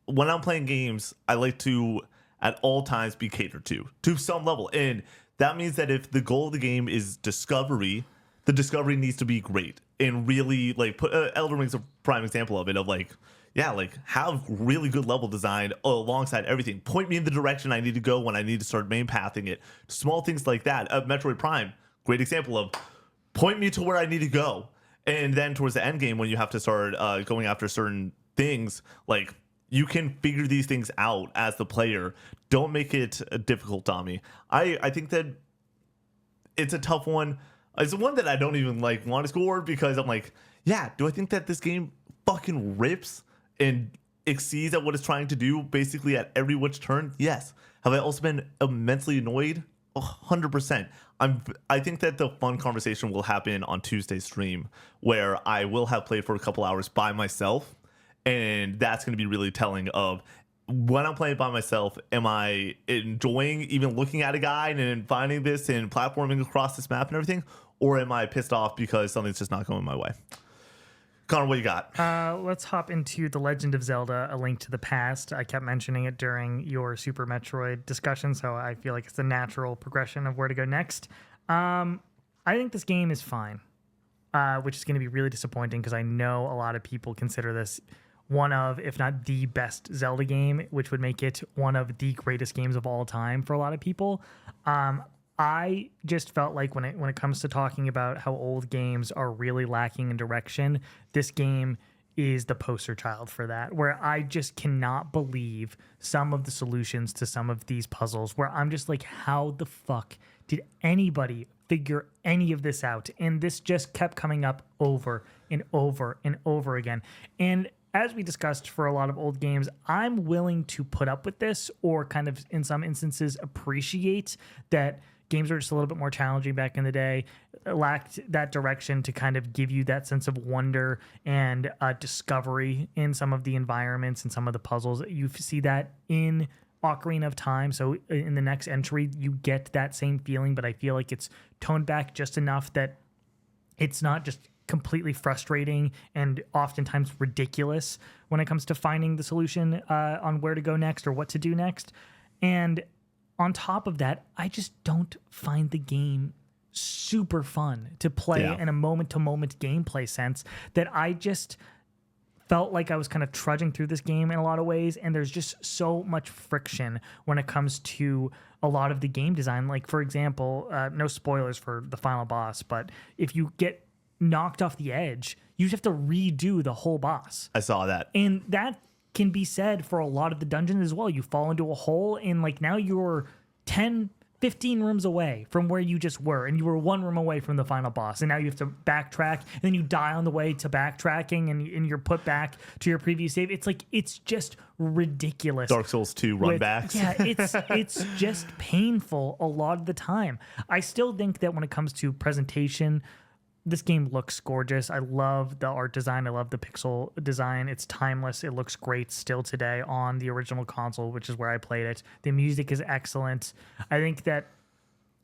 when I'm playing games, I like to at all times be catered to some level. And that means that if the goal of the game is discovery, the discovery needs to be great and really like Elden Ring's a prime example of it, of like, yeah, like have really good level design alongside everything. Point me in the direction I need to go when I need to start main pathing it. Small things like that. Metroid Prime, great example of point me to where I need to go. And then towards the end game, when you have to start going after certain things, like you can figure these things out as the player. Don't make it difficult on me. I think that it's a tough one. It's one that I don't even like want to score because I'm like, yeah, do I think that this game fucking rips and exceeds at what it's trying to do basically at every which turn? Yes. Have I also been immensely annoyed? 100%. I think that the fun conversation will happen on Tuesday's stream, where I will have played for a couple hours by myself, and that's going to be really telling of when I'm playing by myself, am I enjoying even looking at a guide and finding this and platforming across this map and everything, or am I pissed off because something's just not going my way? Connor, what you got? Let's hop into The Legend of Zelda: A Link to the Past. I kept mentioning it during your Super Metroid discussion, so I feel like it's the natural progression of where to go next. I think this game is fine, which is going to be really disappointing because I know a lot of people consider this one of, if not the best Zelda game, which would make it one of the greatest games of all time for a lot of people. I just felt like when it comes to talking about how old games are really lacking in direction, this game is the poster child for that, where I just cannot believe some of the solutions to some of these puzzles, where I'm just like, how the fuck did anybody figure any of this out? And this just kept coming up over and over and over again. And as we discussed for a lot of old games, I'm willing to put up with this, or kind of in some instances appreciate that games were just a little bit more challenging back in the day, lacked that direction to kind of give you that sense of wonder and discovery in some of the environments and some of the puzzles. You see that in Ocarina of Time. So in the next entry, you get that same feeling, but I feel like it's toned back just enough that It's not just completely frustrating and oftentimes ridiculous when it comes to finding the solution on where to go next or what to do next. And on top of that, I just don't find the game super fun to play in a moment-to-moment gameplay sense, that I just felt like I was kind of trudging through this game in a lot of ways, and there's just so much friction when it comes to a lot of the game design. Like, for example, no spoilers for the final boss, but if you get knocked off the edge, you have to redo the whole boss. I saw that. And that can be said for a lot of the dungeons as well. You fall into a hole, and like now you're 10, 15 rooms away from where you just were, and you were 1 room away from the final boss, and now you have to backtrack, and then you die on the way to backtracking, and you're put back to your previous save. It's like, it's just ridiculous. Dark Souls 2 run backs. Yeah, it's just painful a lot of the time. I still think that when it comes to presentation, this game looks gorgeous. I love the art design. I love the pixel design. It's timeless. It looks great still today on the original console, which is where I played it. The music is excellent. I think that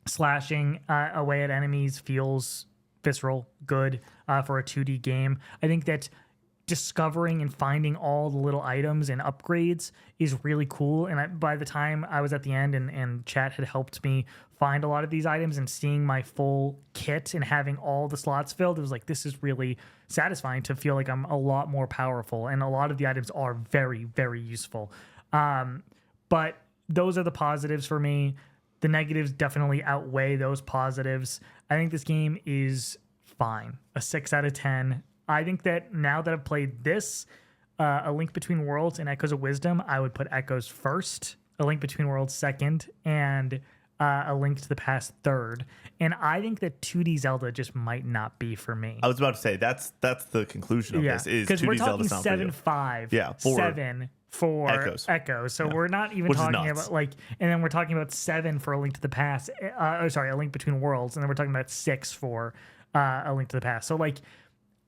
slashing away at enemies feels visceral, good for a 2D game. I think that discovering and finding all the little items and upgrades is really cool. And by the time I was at the end and chat had helped me find a lot of these items and seeing my full kit and having all the slots filled, it was like, this is really satisfying to feel like I'm a lot more powerful. And a lot of the items are very, very useful. But those are the positives for me. The negatives definitely outweigh those positives. I think this game is fine. A 6 out of 10. I think that now that I've played this, A Link Between Worlds and Echoes of Wisdom, I would put Echoes first, A Link Between Worlds second, and A Link to the Past third. And I think that 2D Zelda just might not be for me. I was about to say that's the conclusion of this. Is 2D we're Zelda talking not for you? 7.5, 7 for Echoes. So we're not even talking about like, and then we're talking about 7 for A Link to the Past. A Link Between Worlds, and then we're talking about 6 for A Link to the Past. So like,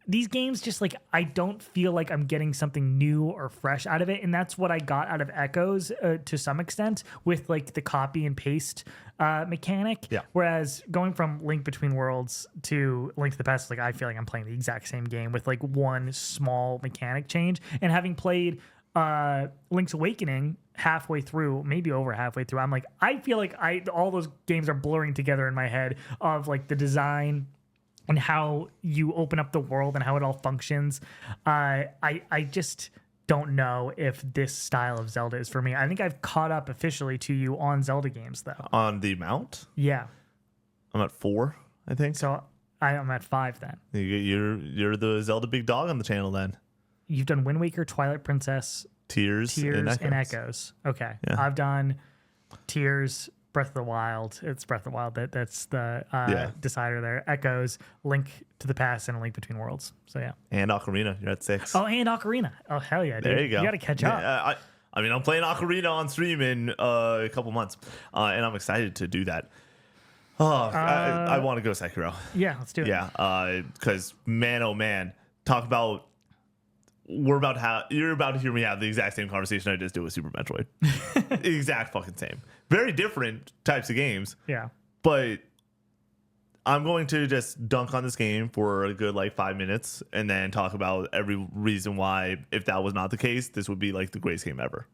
these games just like, I don't feel like I'm getting something new or fresh out of it. And that's what I got out of Echoes to some extent with like the copy and paste mechanic. Yeah. Whereas going from Link Between Worlds to Link to the Past, like I feel like I'm playing the exact same game with like one small mechanic change. And having played Link's Awakening halfway through, maybe over halfway through, I'm like, I feel like all those games are blurring together in my head of like the design and how you open up the world and how it all functions. I just don't know if this style of Zelda is for me. I think I've caught up officially to you on Zelda games, though. On the amount? Yeah. I'm at 4, I think. So I'm at 5 then. You're the Zelda big dog on the channel then. You've done Wind Waker, Twilight Princess, Tears and Echoes. Okay. Yeah. I've done Tears, Breath of the Wild. It's Breath of the Wild. That's the decider there. Echoes, Link to the Past, and A Link Between Worlds. So yeah. And Ocarina. You're at 6. Oh, and Ocarina. Oh, hell yeah, dude. There you go. You got to catch up. I mean, I'm playing Ocarina on stream in a couple months, and I'm excited to do that. I want to go Sekiro. Yeah, let's do it. Yeah, because man, oh man, talk about. You're about to hear me have the exact same conversation I just did with Super Metroid. Exact fucking same. Very different types of games. Yeah. But I'm going to just dunk on this game for a good like 5 minutes and then talk about every reason why, if that was not the case, this would be like the greatest game ever.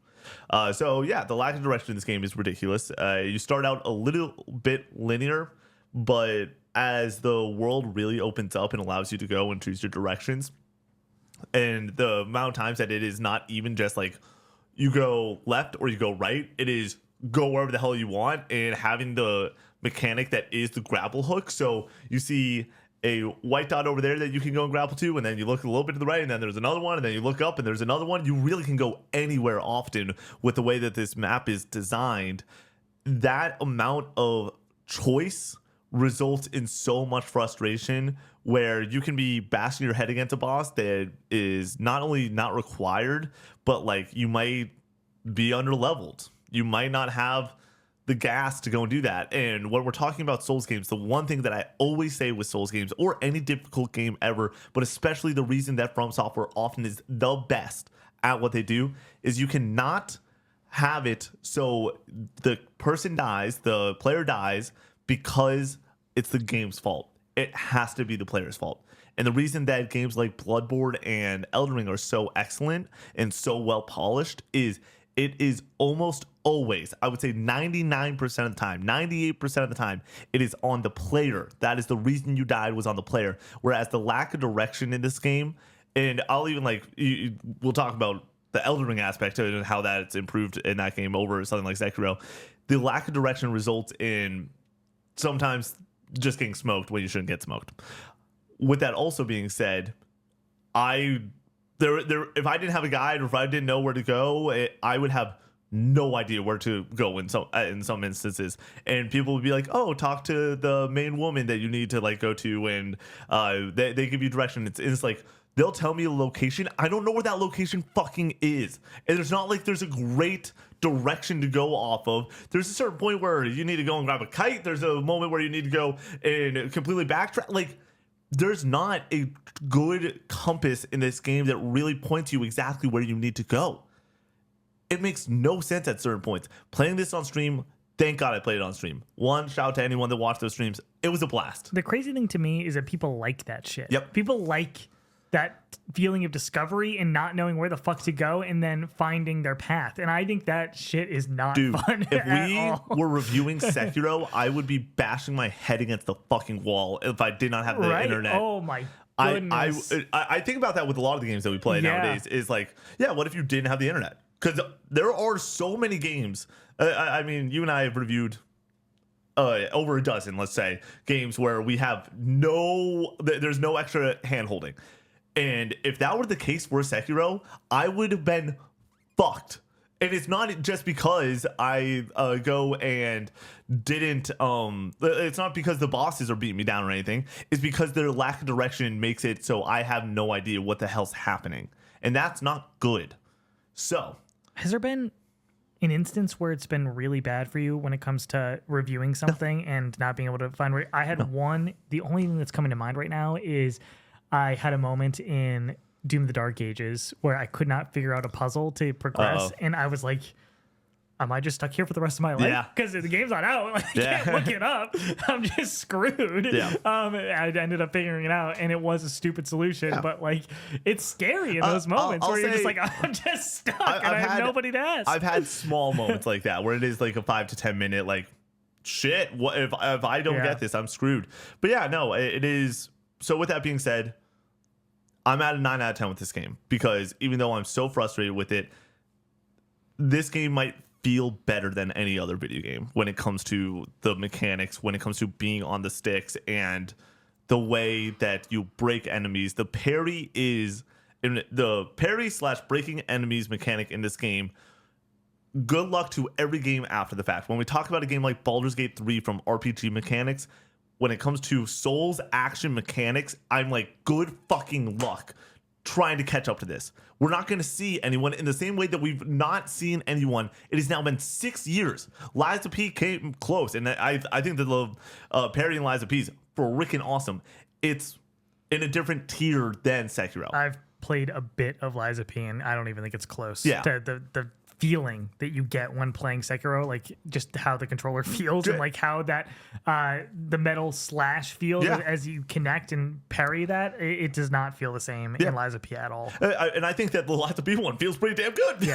So yeah, the lack of direction in this game is ridiculous. You start out a little bit linear, but as the world really opens up and allows you to go and choose your directions, and the amount of times that it is not even just like you go left or you go right, it is go wherever the hell you want, and having the mechanic that is the grapple hook. So you see a white dot over there that you can go and grapple to, and then you look a little bit to the right, and then there's another one, and then you look up and there's another one. You really can go anywhere often with the way that this map is designed. That amount of choice results in so much frustration, where you can be bashing your head against a boss that is not only not required, but like you might be under leveled. You might not have the gas to go and do that. And when we're talking about Souls games, the one thing that I always say with Souls games, or any difficult game ever, but especially the reason that From Software often is the best at what they do, is you cannot have it so the person dies, the player dies, because it's the game's fault. it has to be the player's fault. And the reason that games like Bloodborne and Elden Ring are so excellent and so well polished is it is almost always, I would say 99% of the time, 98% of the time, it is on the player. That is the reason you died, was on the player. Whereas the lack of direction in this game, and I'll even we'll talk about the Elden Ring aspect and how that's improved in that game over something like Sekiro. The lack of direction results in sometimes just getting smoked when you shouldn't get smoked. With that also being said, if I didn't have a guide or if I didn't know where to go, I would have no idea where to go in some instances, and people would be like, "Oh, talk to the main woman that you need to go to," and they give you direction. It's like they'll tell me a location. I don't know where that location fucking is, and there's not like there's a great direction to go off of. There's a certain point where you need to go and grab a kite. There's a moment where you need to go and completely backtrack. There's not a good compass in this game that really points you exactly where you need to go. It makes no sense at certain points. Playing this on stream, thank God I played it on stream. One, shout out to anyone that watched those streams. It was a blast. The crazy thing to me is that people like that shit. Yep. People like that feeling of discovery and not knowing where the fuck to go and then finding their path. And I think that shit is not fun if at we all. were reviewing Sekiro, I would be bashing my head against the fucking wall if I did not have the internet. Oh my goodness. I think about that with a lot of the games that we play nowadays. Is like, yeah, what if you didn't have the internet? Because there are so many games. I mean, you and I have reviewed over a dozen, let's say, games where we have there's no extra hand holding. And if that were the case for Sekiro, I would have been fucked. And it's not just because I go and didn't. It's not because the bosses are beating me down or anything. It's because their lack of direction makes it so I have no idea what the hell's happening. And that's not good. So, has there been an instance where it's been really bad for you when it comes to reviewing something and not being able to find where I had one? The only thing that's coming to mind right now is I had a moment in Doom of the Dark Ages where I could not figure out a puzzle to progress. And I was like, am I just stuck here for the rest of my life? Yeah. Because the game's not out. I can't look it up. I'm just screwed. Yeah. I ended up figuring it out, and it was a stupid solution. Yeah. But it's scary in those moments where you're just like, I'm just stuck, and I have nobody to ask. I've had small moments like that where it is like a 5 to 10 minute shit. What if I don't get this? I'm screwed. But yeah, no, it is. So with that being said, I'm at a 9 out of 10 with this game because even though I'm so frustrated with it, this game might feel better than any other video game when it comes to the mechanics, when it comes to being on the sticks and the way that you break enemies. The parry is in the parry/breaking enemies mechanic in this game. Good luck to every game after the fact. When we talk about a game like Baldur's Gate 3 from RPG mechanics, when it comes to Souls action mechanics, I'm like, good fucking luck trying to catch up to this. We're not going to see anyone in the same way that we've not seen anyone. It has now been 6 years. Lies of P came close, and I think that the parrying Lies of P is freaking awesome. It's in a different tier than Sekiro. I've played a bit of Lies of P, and I don't even think it's close to the feeling that you get when playing Sekiro, just how the controller feels and how that the metal slash feels as you connect and parry that. It does not feel the same in Lies of P at all. And I think that the Lies of P one feels pretty damn good.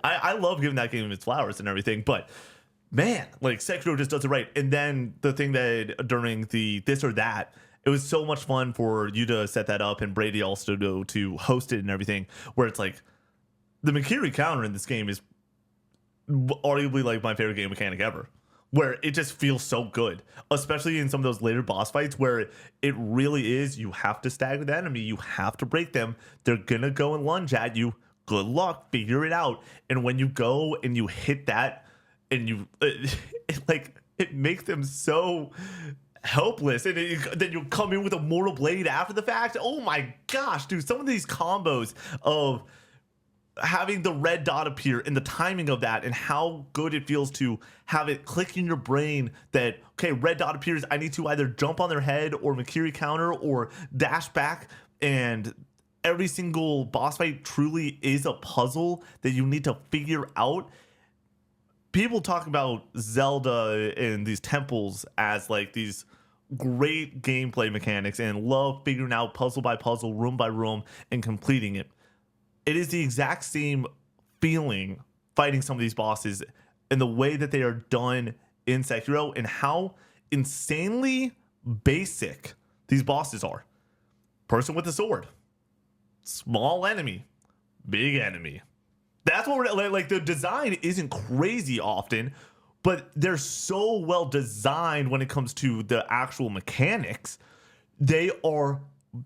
I love giving that game its flowers and everything, but man, Sekiro just does it right. And then the thing that during the this or that, it was so much fun for you to set that up and Brady also to host it and everything, where it's the Mikiri counter in this game is arguably my favorite game mechanic ever, where it just feels so good, especially in some of those later boss fights where it really is, you have to stagger the enemy, you have to break them, they're gonna go and lunge at you, good luck, figure it out. And when you go and you hit that and you it makes them so helpless, and then you come in with a mortal blade after the fact. Oh my gosh, dude, some of these combos of having the red dot appear and the timing of that and how good it feels to have it click in your brain that, okay, red dot appears, I need to either jump on their head or Mikiri counter or dash back, and every single boss fight truly is a puzzle that you need to figure out. People talk about Zelda and these temples as these great gameplay mechanics and love figuring out puzzle by puzzle, room by room, and completing it. It is the exact same feeling fighting some of these bosses and the way that they are done in Sekiro and how insanely basic these bosses are. Person with a sword, small enemy, big enemy. That's what we're like. The design isn't crazy often, but they're so well designed when it comes to the actual mechanics. They are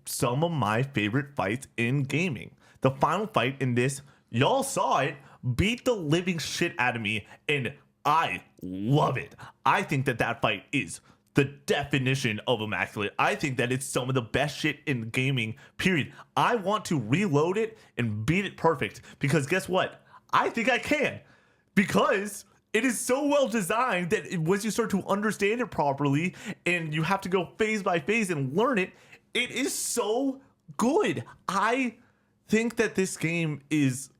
some of my favorite fights in gaming. The final fight in this, y'all saw it, beat the living shit out of me, and I love it. I think that fight is the definition of immaculate. I think that it's some of the best shit in gaming, period. I want to reload it and beat it perfect because guess what? I think I can because it is so well designed that once you start to understand it properly and you have to go phase by phase and learn it, it is so good. I think that this game is...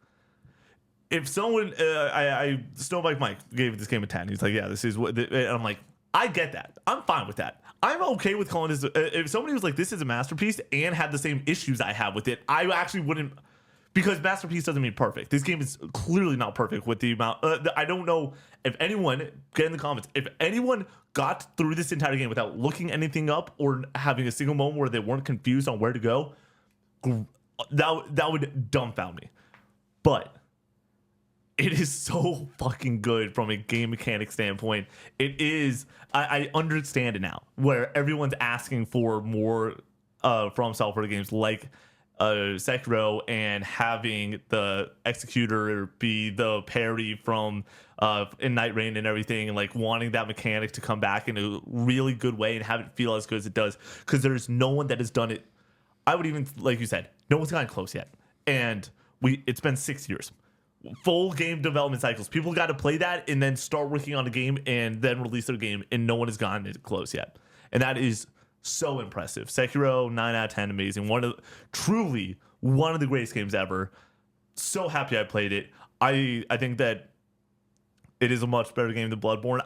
If someone, Snowbike Mike gave this game a 10. He's like, yeah, this is what, and I'm like, I get that. I'm fine with that. I'm okay with calling this. If somebody was like, this is a masterpiece and had the same issues I have with it, I actually wouldn't, because masterpiece doesn't mean perfect. This game is clearly not perfect with the amount. I don't know if anyone, get in the comments, if anyone got through this entire game without looking anything up or having a single moment where they weren't confused on where to go, that would dumbfound me. But it is so fucking good from a game mechanic standpoint. It is, I understand it now, where everyone's asking for more from software games like Sekiro and having the Executor be the parry from in Night Rain and everything, and like wanting that mechanic to come back in a really good way and have it feel as good as it does, because there's no one that has done it. I would even, like you said, no one's gotten close yet. And it's been 6 years. Full game development cycles. People got to play that and then start working on a game and then release their game, and no one has gotten it close yet. And that is so impressive. Sekiro, 9 out of 10, amazing. Truly one of the greatest games ever. So happy I played it. I think that it is a much better game than Bloodborne.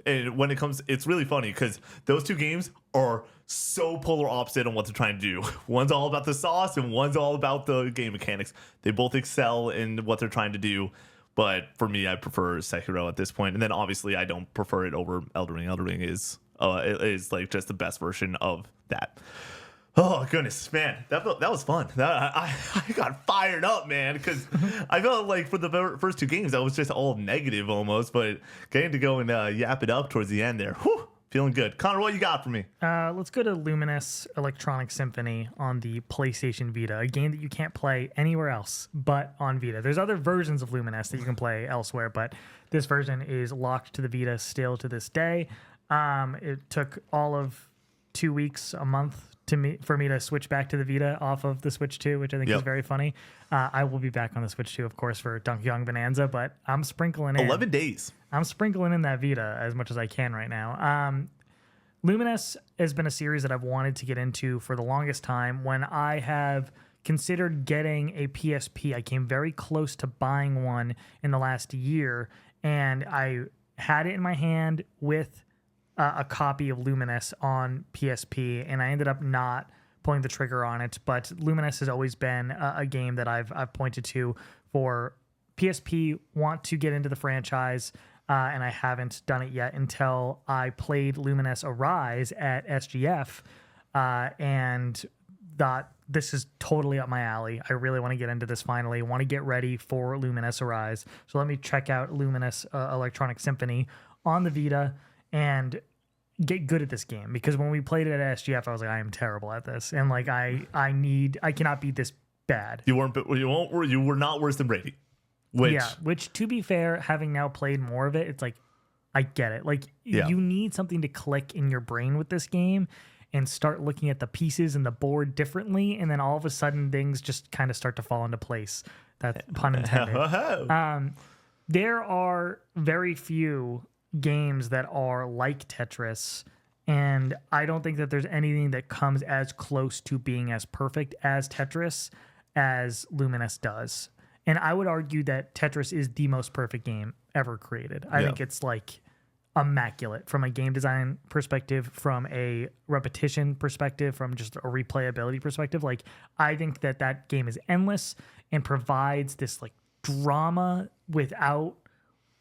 And when it comes, it's really funny because those two games are so polar opposite on what they're trying to do. One's all about the sauce and one's all about the game mechanics. They both excel in what they're trying to do. But for me, I prefer Sekiro at this point. And then obviously I don't prefer it over Elden Ring. Elden Ring is like just the best version of that. Oh goodness, man, that was fun. I got fired up, man, because I felt like for the first two games I was just all negative almost, but getting to go and yap it up towards the end there, whew, feeling good. Connor, what you got for me? Let's go to Lumines Electronic Symphony on the PlayStation Vita, a game that you can't play anywhere else but on Vita. There's other versions of Lumines that you can play elsewhere, but this version is locked to the Vita still to this day. It took all of 2 weeks, a month for me to switch back to the Vita off of the Switch 2, which I think is very funny. I will be back on the Switch 2, of course, for Donkey Kong Bonanza, but I'm sprinkling in 11 days. I'm sprinkling in that Vita as much as I can right now. Lumines has been a series that I've wanted to get into for the longest time. When I have considered getting a PSP, I came very close to buying one in the last year, and I had it in my hand with a copy of Lumines on PSP, and I ended up not pulling the trigger on it. But Lumines has always been a game that I've pointed to for PSP. Want to get into the franchise, and I haven't done it yet until I played Lumines Arise at SGF, and thought this is totally up my alley. I really want to get into this finally. Want to get ready for Lumines Arise. So let me check out Lumines Electronic Symphony on the Vita and get good at this game, because when we played it at SGF, I was like, I am terrible at this, and like I cannot be this bad. You were not worse than Brady. Which to be fair, having now played more of it, it's like I get it. Like you need something to click in your brain with this game and start looking at the pieces and the board differently, and then all of a sudden things just kind of start to fall into place. That's pun intended. There are very few games that are like Tetris, and I don't think that there's anything that comes as close to being as perfect as Tetris as Lumines does. And I would argue that Tetris is the most perfect game ever created. I think it's like immaculate from a game design perspective, from a repetition perspective, from just a replayability perspective. Like, I think that game is endless and provides this like drama without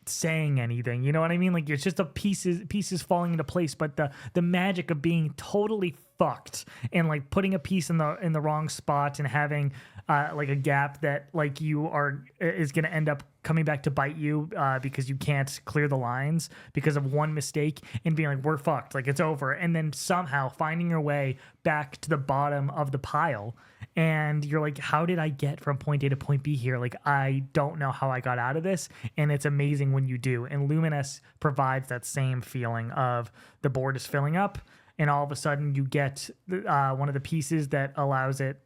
saying anything. You know what I mean? Like, it's just a pieces falling into place, but the magic of being totally fucked and like putting a piece in the wrong spot and having like a gap that like is going to end up coming back to bite you because you can't clear the lines because of one mistake, and being like, we're fucked, like it's over, and then somehow finding your way back to the bottom of the pile, and you're like, how did I get from point A to point B here? Like, I don't know how I got out of this. And it's amazing when you do. And Lumines provides that same feeling of the board is filling up, and all of a sudden you get one of the pieces that allows it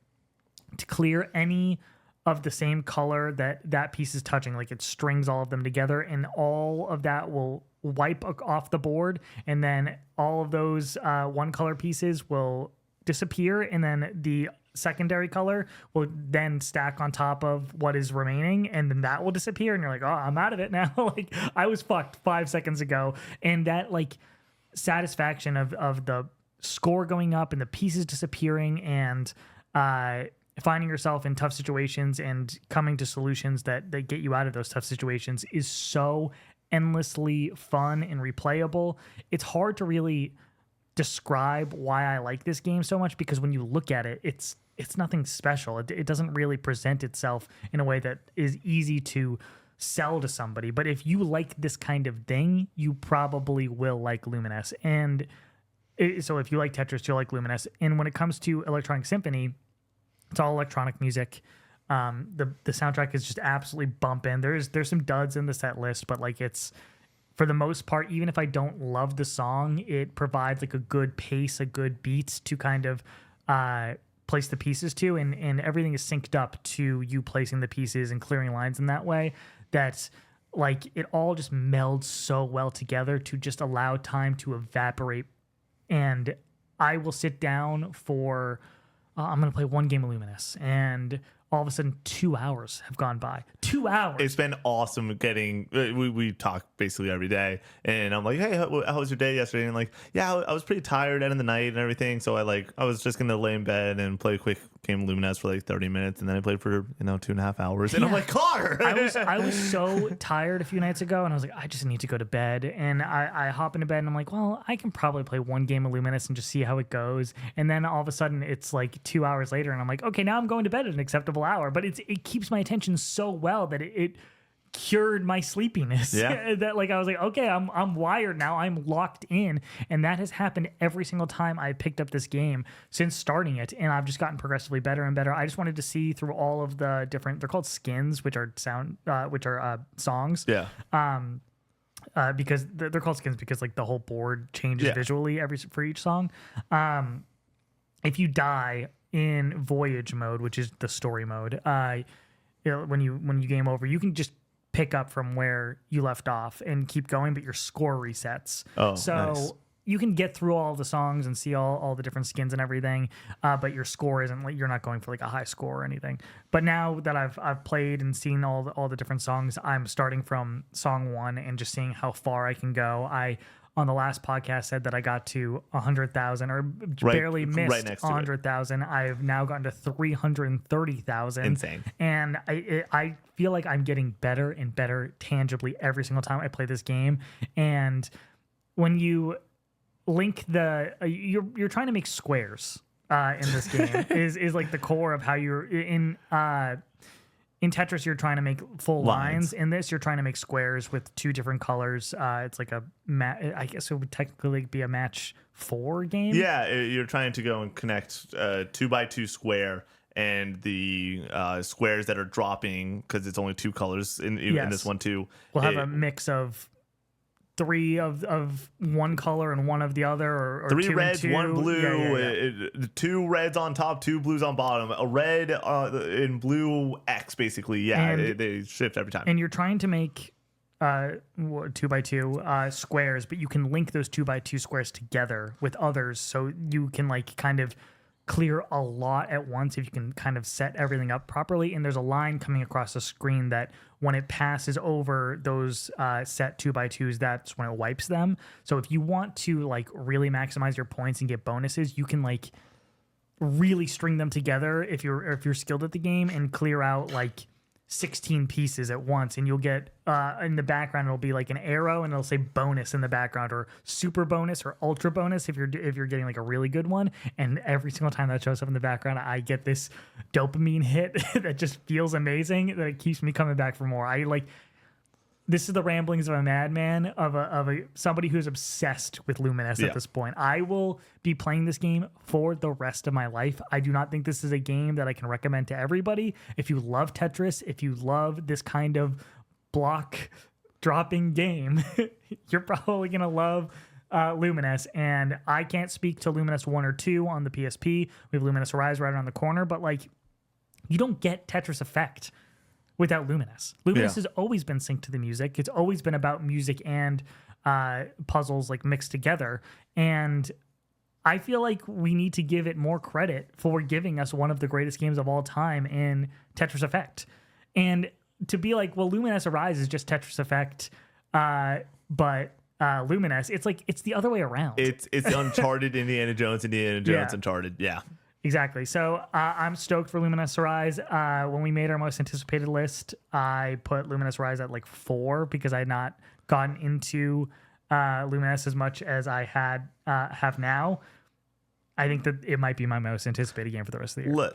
to clear any of the same color that piece is touching. Like, it strings all of them together, and all of that will wipe off the board, and then all of those one color pieces will disappear, and then the secondary color will then stack on top of what is remaining, and then that will disappear, and you're like, oh, I'm out of it now. Like, I was fucked 5 seconds ago. And that like satisfaction of the score going up and the pieces disappearing, and finding yourself in tough situations and coming to solutions that get you out of those tough situations is so endlessly fun and replayable. It's hard to really describe why I like this game so much, because when you look at it, it's nothing special. It doesn't really present itself in a way that is easy to sell to somebody. But if you like this kind of thing, you probably will like Lumines. And so if you like Tetris, you'll like Lumines. And when it comes to Electronic Symphony, it's all electronic music. The soundtrack is just absolutely bumping. There's some duds in the set list, but like, it's, for the most part, even if I don't love the song, it provides like a good pace, a good beat to kind of place the pieces to, and everything is synced up to you placing the pieces and clearing lines in that way, that like it all just melds so well together to just allow time to evaporate. And I will sit down for I'm going to play one game of Lumines, and all of a sudden 2 hours have gone by. 2 hours. It's been awesome getting, we talk basically every day, and I'm like, hey, how was your day yesterday? And like, yeah, I was pretty tired end of the night and everything, so I was just gonna lay in bed and play a quick game of Lumines for like 30 minutes, and then I played for 2.5 hours, and I'm like, Connor! I was so tired a few nights ago, and I was like, I just need to go to bed, and I hop into bed, and I'm like, well, I can probably play one game of Lumines and just see how it goes, and then all of a sudden it's like 2 hours later, and I'm like, okay, now I'm going to bed at an acceptable hour, but it keeps my attention so well that it cured my sleepiness. Yeah. That like, I was like, okay, I'm wired now, I'm locked in, and that has happened every single time I picked up this game since starting it, and I've just gotten progressively better and better. I just wanted to see through all of the different, they're called skins, which are songs. Yeah. Because they're called skins because like the whole board changes visually for each song. If you die in voyage mode, which is the story mode, when you game over, you can just pick up from where you left off and keep going, but your score resets. Oh, so nice. You can get through all the songs and see all the different skins and everything, but your score isn't like, you're not going for like a high score or anything. But now that I've played and seen all the different songs, I'm starting from song 1 and just seeing how far I can go. On the last podcast said that I got to 100,000 or barely missed 100,000. I've now gotten to 330,000. Insane. And I feel like I'm getting better and better tangibly every single time I play this game. And when you link you're trying to make squares in this game is like the core of how you're in Tetris, you're trying to make full lines. In this, you're trying to make squares with 2 different colors. It's like I guess it would technically be a match 4 game. Yeah, you're trying to go and connect 2x2 square, and the squares that are dropping, because it's only 2 colors in this one too. We'll have a mix of 3 of one color and 1 of the other, or 3 2 reds, and 2. 1 blue, 2 reds on top, 2 blues on bottom, a red and blue X basically. Yeah, they shift every time. And you're trying to make 2x2 squares, but you can link those 2x2 squares together with others, so you can like kind of clear a lot at once if you can kind of set everything up properly. And there's a line coming across the screen that when it passes over those set 2x2s, that's when it wipes them. So if you want to like really maximize your points and get bonuses, you can like really string them together if you're skilled at the game and clear out like 16 pieces at once, and you'll get in the background it'll be like an arrow and it'll say bonus in the background, or super bonus or ultra bonus if you're getting like a really good one. And every single time that shows up in the background, I get this dopamine hit that just feels amazing, that it keeps me coming back for more. This is the ramblings of a madman, of a somebody who's obsessed with Lumines at this point. I will be playing this game for the rest of my life. I do not think this is a game that I can recommend to everybody. If you love Tetris, if you love this kind of block dropping game, you're probably going to love Lumines. And I can't speak to Lumines 1 or 2 on the PSP. We have Lumines Arise right around the corner, but like, you don't get Tetris Effect without Lumines. Lumines has always been synced to the music. It's always been about music and puzzles like mixed together. And I feel like we need to give it more credit for giving us one of the greatest games of all time in Tetris Effect. And to be like, well, Lumines Arise is just Tetris Effect, but Lumines, it's like, it's the other way around. It's Uncharted, Indiana Jones, Uncharted. Yeah. Exactly. So I'm stoked for Lumines Arise. When we made our most anticipated list, I put Lumines Arise at like 4 because I had not gotten into Lumines as much as I have now. I think that it might be my most anticipated game for the rest of the year.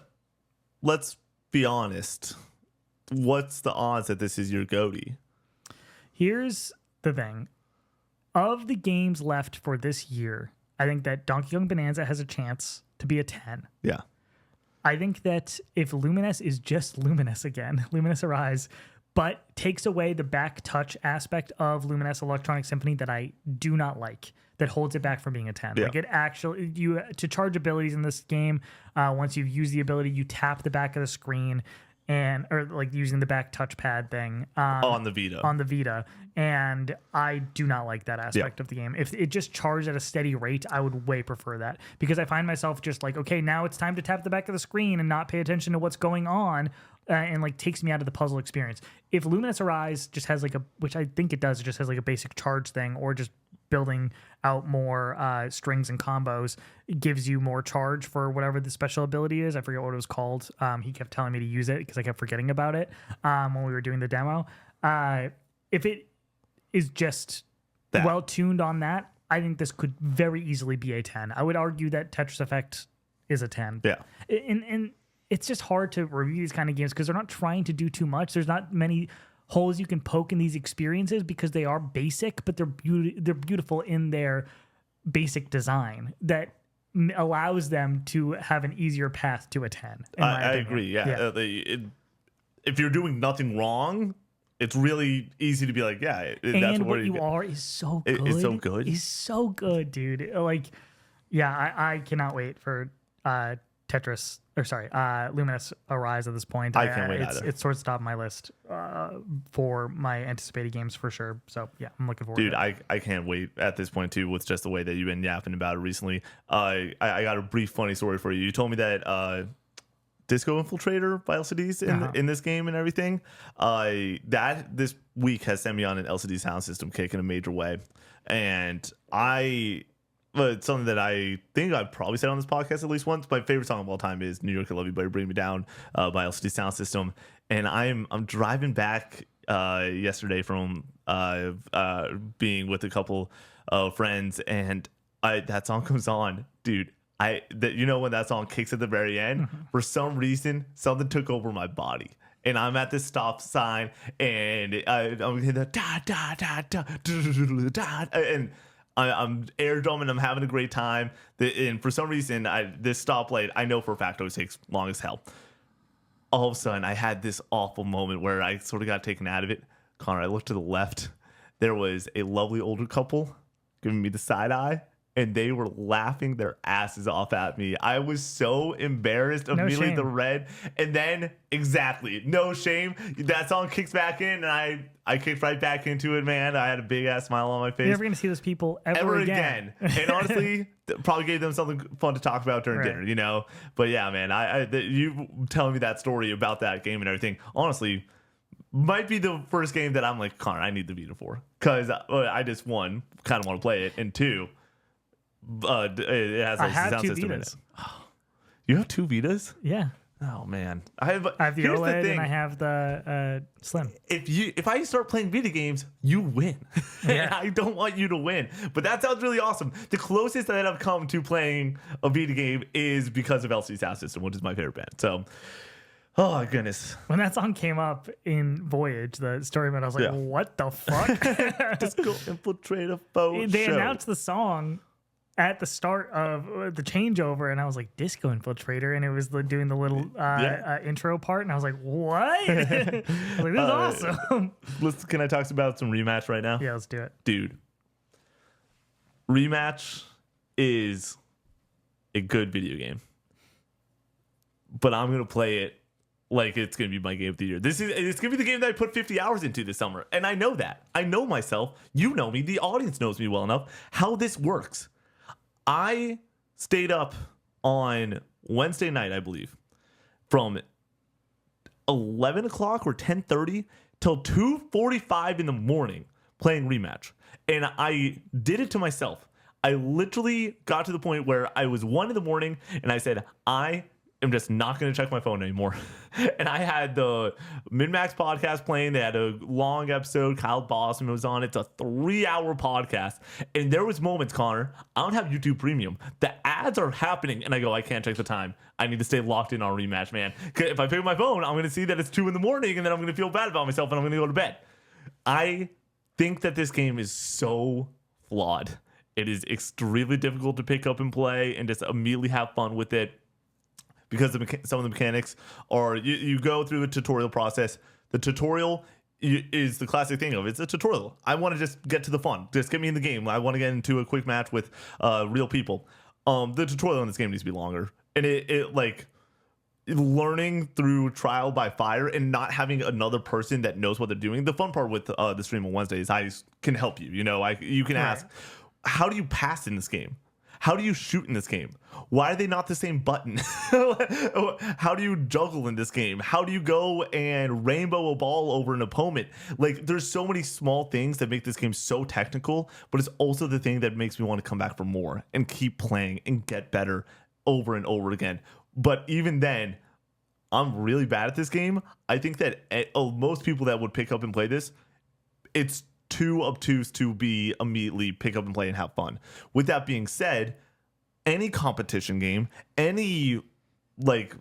Let's be honest. What's the odds that this is your GOTY? Here's the thing. Of the games left for this year, I think that Donkey Kong Bonanza has a chance to be a 10. Yeah. I think that if Lumines is just Lumines again, Lumines Arise, but takes away the back touch aspect of Lumines Electronic Symphony that I do not like, that holds it back from being a 10. Yeah. Like it actually, to charge abilities in this game, once you've used the ability, you tap the back of the screen or like using the back touchpad thing on the Vita. And I do not like that aspect of the game. If it just charged at a steady rate, I would way prefer that, because I find myself just like, okay, now it's time to tap the back of the screen and not pay attention to what's going on, and like takes me out of the puzzle experience. If Lumines Arise just has like which I think it does, it just has like a basic charge thing, or just building out more strings and combos, it gives you more charge for whatever the special ability is. I forget what it was called. He kept telling me to use it because I kept forgetting about it when we were doing the demo. If it is just well tuned on that, I think this could very easily be a 10. I would argue that Tetris Effect is a 10. Yeah. And it's just hard to review these kind of games because they're not trying to do too much. There's not many holes you can poke in these experiences because they are basic, but they're beautiful in their basic design that allows them to have an easier path to a 10. I agree. Yeah. If you're doing nothing wrong, it's really easy to be like, yeah. That's what you are is so good. It's so good. It's so good, dude. Like, yeah, I cannot wait for Lumines Arise at this point. I can't wait either. It's towards the top of my list for my anticipated games for sure. So yeah, I'm looking forward to it. I can't wait at this point too, with just the way that you've been yapping about it recently. I got a brief funny story for you. You told me that Disco Infiltrator by LCDs in this game and everything. That this week has sent me on an LCD sound system kick in a major way. And it's something that I think I've probably said on this podcast at least once. My favorite song of all time is New York, I Love You, But You Bring Me Down by LCD Sound System. And I'm driving back yesterday from being with a couple of friends, and that song comes on, dude. When that song kicks at the very end, for some reason, something took over my body. And I'm at this stop sign, and I'm hitting the da da da da da da, and I'm air drumming. I'm having a great time. And for some reason, this stoplight, I know for a fact, always takes long as hell. All of a sudden, I had this awful moment where I sort of got taken out of it. Connor, I looked to the left. There was a lovely older couple giving me the side eye. and they were laughing their asses off at me. I was so embarrassed. Immediately shame. the red, and then exactly, no shame. That song kicks back in, and I kicked right back into it, man. I had a big ass smile on my face. You're never gonna see those people ever again. And honestly, probably gave them something fun to talk about during dinner, you know. But yeah, man, you telling me that story about that game and everything, honestly, might be the first game that I'm like, Connor, I need the Vita for, because I just one kind of want to play it, and two, it has a sound system in it. You have 2 Vitas? Yeah. Oh man, I have the OLED and I have the Slim. If I start playing Vita games, you win. Yeah. I don't want you to win, but that sounds really awesome. The closest that I've come to playing a Vita game is because of LC Sound System, which is my favorite band. So, oh my goodness, when that song came up in Voyage, the story mode, I was like, what the fuck? Just go infiltrate a foe. They announced the song at the start of the changeover, and I was like, Disco Infiltrator, and it was doing the little intro part, and I was like, what? I was like, this is awesome. Can I talk about some Rematch right now? Yeah, let's do it. Dude, Rematch is a good video game, but I'm going to play it like it's going to be my game of the year. It's going to be the game that I put 50 hours into this summer, and I know that. I know myself. You know me. The audience knows me well enough how this works. I stayed up on Wednesday night, I believe, from 11 o'clock or 10:30 till 2:45 in the morning playing Rematch. And I did it to myself. I literally got to the point where I was 1 in the morning and I said, I am just not going to check my phone anymore. And I had the Min-Max podcast playing. They had a long episode. Kyle Bossman was on. It's a 3-hour podcast. And there was moments, Connor, I don't have YouTube Premium. The ads are happening. And I go, I can't check the time. I need to stay locked in on Rematch, man. 'Cause if I pick up my phone, I'm going to see that it's 2 in the morning. And then I'm going to feel bad about myself. And I'm going to go to bed. I think that this game is so flawed. It is extremely difficult to pick up and play and just immediately have fun with it. Because some of the mechanics are, you go through the tutorial process. The tutorial is the classic thing of it's a tutorial. I want to just get to the fun. Just get me in the game. I want to get into a quick match with real people. The tutorial in this game needs to be longer. And it like learning through trial by fire and not having another person that knows what they're doing. The fun part with the stream on Wednesday is I can help you. You know, you can ask, how do you pass in this game? How do you shoot in this game? Why are they not the same button? How do you juggle in this game? How do you go and rainbow a ball over an opponent? Like, there's so many small things that make this game so technical, but it's also the thing that makes me want to come back for more and keep playing and get better over and over again. But even then, I'm really bad at this game. I think that most people that would pick up and play this, it's too obtuse to be immediately pick up and play and have fun. With that being said, any competition game, any like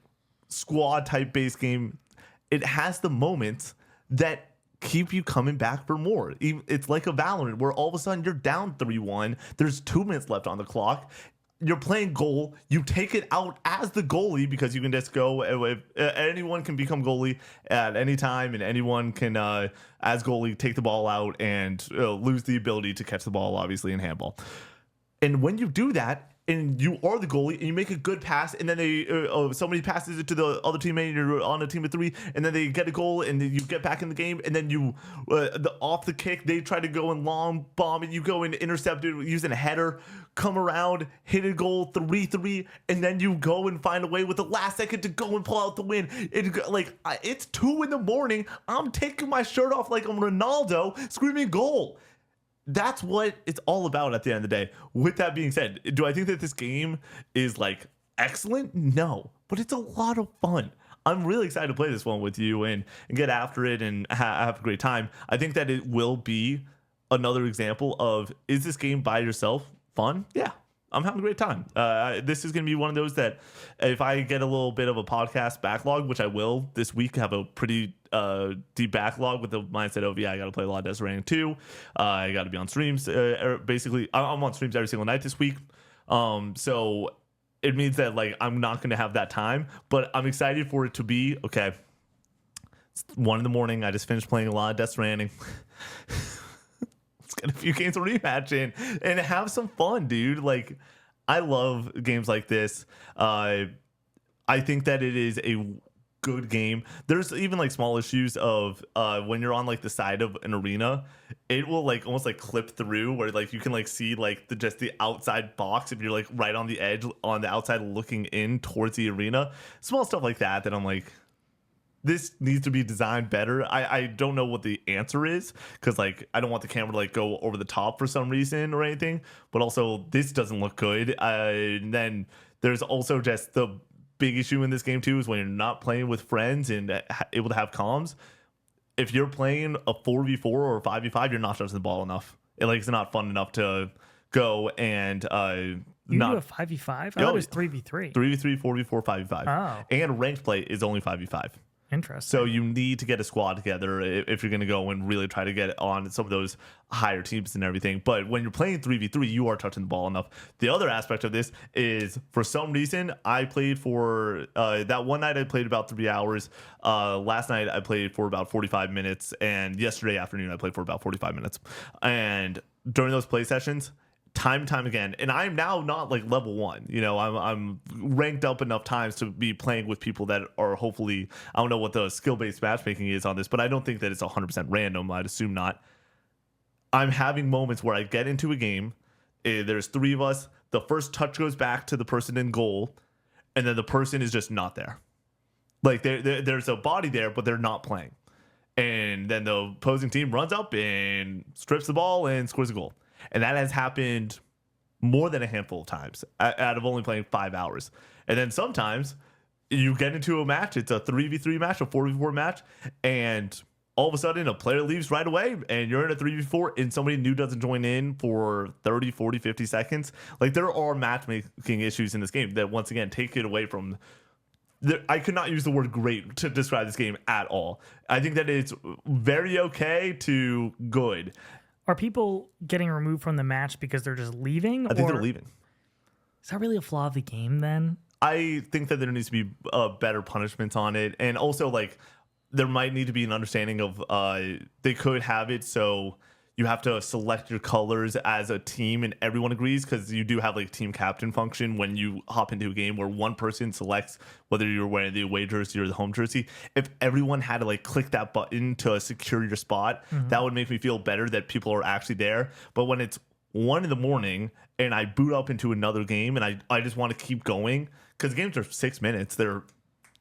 squad type based game, it has the moments that keep you coming back for more. It's like a Valorant where all of a sudden you're down 3-1. There's 2 minutes left on the clock. You're playing goal. You take it out as the goalie because you can just go. Anyone can become goalie at any time, and anyone can, as goalie, take the ball out and lose the ability to catch the ball, obviously, in handball. And when you do that, and you are the goalie, and you make a good pass, and then somebody passes it to the other teammate, and you're on a team of 3, and then they get a goal, and then you get back in the game, and then you off the kick, they try to go and long bomb, and you go and intercept it using a header, come around, hit a goal, 3-3, and then you go and find a way with the last second to go and pull out the win. It's 2 in the morning. I'm taking my shirt off like I'm Ronaldo, screaming goal. That's what it's all about at the end of the day. With that being said, do I think that this game is like excellent? No, but it's a lot of fun. I'm really excited to play this one with you and get after it and have a great time. I think that it will be another example of, is this game by yourself fun? Yeah, I'm having a great time. This is going to be one of those that if I get a little bit of a podcast backlog, which I will this week, have a pretty deep backlog with the mindset of, I got to play a lot of Death Stranding 2. I got to be on streams. Basically, I'm on streams every single night this week. So it means that like I'm not going to have that time, but I'm excited for it to be, okay, it's 1 in the morning. I just finished playing a lot of Death Stranding. let's get a few games of Rematch in and have some fun, dude. Like, I love games like this. I think that it is a good game. There's even like small issues of when you're on like the side of an arena, it will like almost like clip through where like you can like see like just the outside box if you're like right on the edge on the outside looking in towards the arena. Small stuff like that I'm like, this needs to be designed better. I don't know what the answer is because like I don't want the camera to like go over the top for some reason or anything, but also this doesn't look good. And then there's also just the big issue in this game too is when you're not playing with friends and able to have comms. If you're playing a 4v4 or a 5v5, you're not touching the ball enough. It's not fun enough to go and you do a 5v5? I thought it was 3v3. 3v3, 4v4, 5v5. Oh. And ranked play is only 5v5. Interesting. So you need to get a squad together if you're going to go and really try to get on some of those higher teams and everything. But when you're playing 3v3, you are touching the ball enough. The other aspect of this is, for some reason, I played for that one night I played about 3 hours. Last night I played for about 45 minutes. And yesterday afternoon I played for about 45 minutes. And during those play sessions, time and time again, and I'm now not like level 1, I'm ranked up enough times to be playing with people that are hopefully, I don't know what the skill-based matchmaking is on this, but I don't think that it's 100% random. I'd assume not. I'm having moments where I get into a game, there's 3 of us, the first touch goes back to the person in goal, and then the person is just not there. Like there's a body there, but they're not playing, and then the opposing team runs up and strips the ball and scores a goal. And that has happened more than a handful of times out of only playing 5 hours. And then sometimes you get into a match, it's a 3v3 match, a 4v4 match, and all of a sudden a player leaves right away and you're in a 3v4 and somebody new doesn't join in for 30, 40, 50 seconds. Like, there are matchmaking issues in this game that, once again, take it away from... I could not use the word great to describe this game at all. I think that it's very okay to good. Are people getting removed from the match because they're just leaving? I think they're leaving. Is that really a flaw of the game then? I think that there needs to be better punishments on it. And also, like, there might need to be an understanding of they could have it so you have to select your colors as a team and everyone agrees, because you do have like team captain function when you hop into a game where one person selects whether you're wearing the away jersey or the home jersey. If everyone had to like click that button to secure your spot, that would make me feel better that people are actually there. But when it's 1 a.m. and I boot up into another game and I just want to keep going, because games are 6 minutes, they're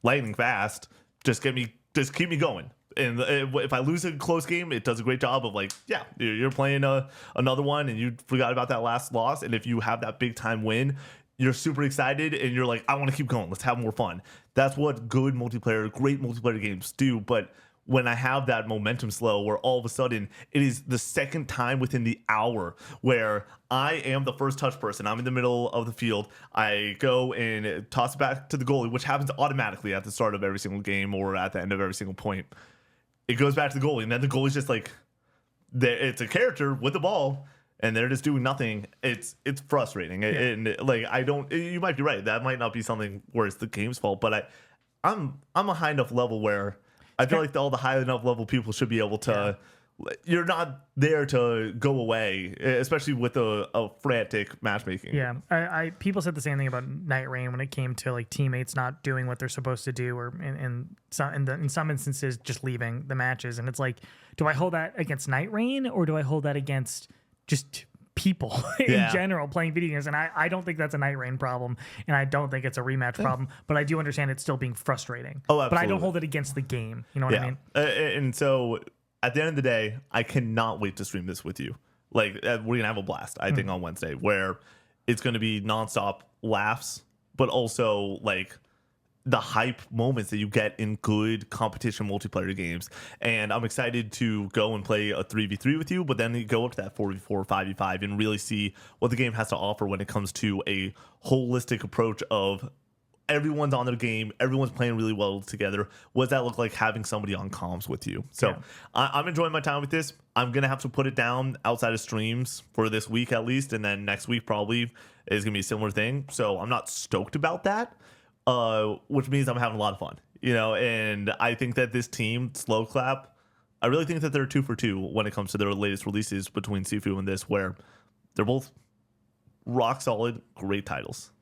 lightning fast, just keep me going. And if I lose a close game, it does a great job of like, yeah, you're playing another one and you forgot about that last loss. And if you have that big time win, you're super excited and you're like, I want to keep going. Let's have more fun. That's what great multiplayer games do. But when I have that momentum slow where all of a sudden it is the second time within the hour where I am the first touch person, I'm in the middle of the field, I go and toss it back to the goalie, which happens automatically at the start of every single game or at the end of every single point. It goes back to the goalie, and then the goalie's just like, it's a character with the ball, and they're just doing nothing. It's frustrating, and like, I don't. You might be right. That might not be something where it's the game's fault, but I'm a high enough level where I feel like all the high enough level people should be able to. You're not there to go away, especially with a frantic matchmaking. Yeah, I people said the same thing about Night Rain when it came to like teammates not doing what they're supposed to do, or in some instances just leaving the matches. And it's like, do I hold that against Night Rain, or do I hold that against just people in general playing video games? And I don't think that's a Night Rain problem, and I don't think it's a Rematch problem, but I do understand it's still being frustrating. Oh, absolutely. But I don't hold it against the game. You know what I mean? And so, at the end of the day, I cannot wait to stream this with you. Like, we're going to have a blast, I think, on Wednesday, where it's going to be nonstop laughs, but also, like, the hype moments that you get in good competition multiplayer games. And I'm excited to go and play a 3v3 with you, but then you go up to that 4v4, 5v5, and really see what the game has to offer when it comes to a holistic approach of everyone's on their game, everyone's playing really well together. What does that look like having somebody on comms with you? So I'm enjoying my time with this. I'm going to have to put it down outside of streams for this week at least, and then next week probably is going to be a similar thing. So I'm not stoked about that, which means I'm having a lot of fun, and I think that this team, Slow Clap, I really think that they're 2 for 2 when it comes to their latest releases between Sifu and this, where they're both rock solid, great titles.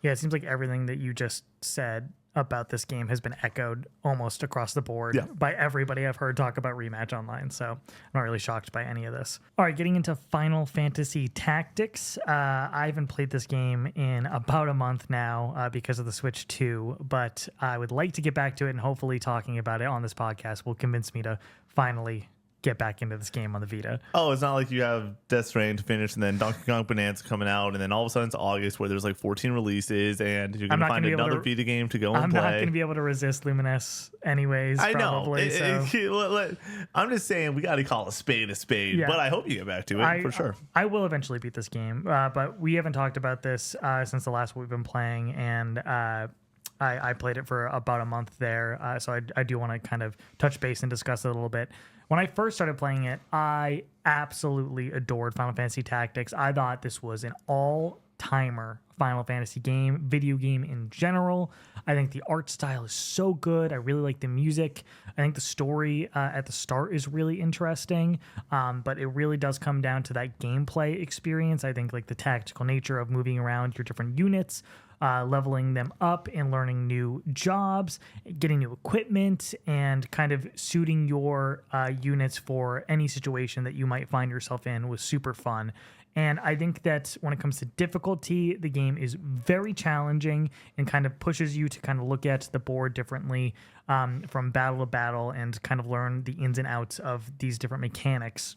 Yeah, it seems like everything that you just said about this game has been echoed almost across the board by everybody I've heard talk about Rematch online. So I'm not really shocked by any of this. All right, getting into Final Fantasy Tactics. I haven't played this game in about a month now because of the Switch 2, but I would like to get back to it, and hopefully talking about it on this podcast will convince me to finally get back into this game on the Vita. Oh, it's not like you have Death Stranding to finish and then Donkey Kong Bonanza coming out, and then all of a sudden it's August where there's like 14 releases and you're going to find another Vita game to go and play. I'm not going to be able to resist Lumines anyways. I probably, know. I'm just saying we got to call a spade, but I hope you get back to it for sure. I will eventually beat this game, but we haven't talked about this since the last we've been playing, and I played it for about a month there, so I do want to kind of touch base and discuss it a little bit. When I first started playing it, I absolutely adored Final Fantasy Tactics. I thought this was an all-timer Final Fantasy game, video game in general. I think the art style is so good. I really like the music. I think the story at the start is really interesting, but it really does come down to that gameplay experience. I think like the tactical nature of moving around your different units, leveling them up and learning new jobs, getting new equipment, and kind of suiting your units for any situation that you might find yourself in was super fun. And I think that when it comes to difficulty, the game is very challenging and kind of pushes you to kind of look at the board differently from battle to battle and kind of learn the ins and outs of these different mechanics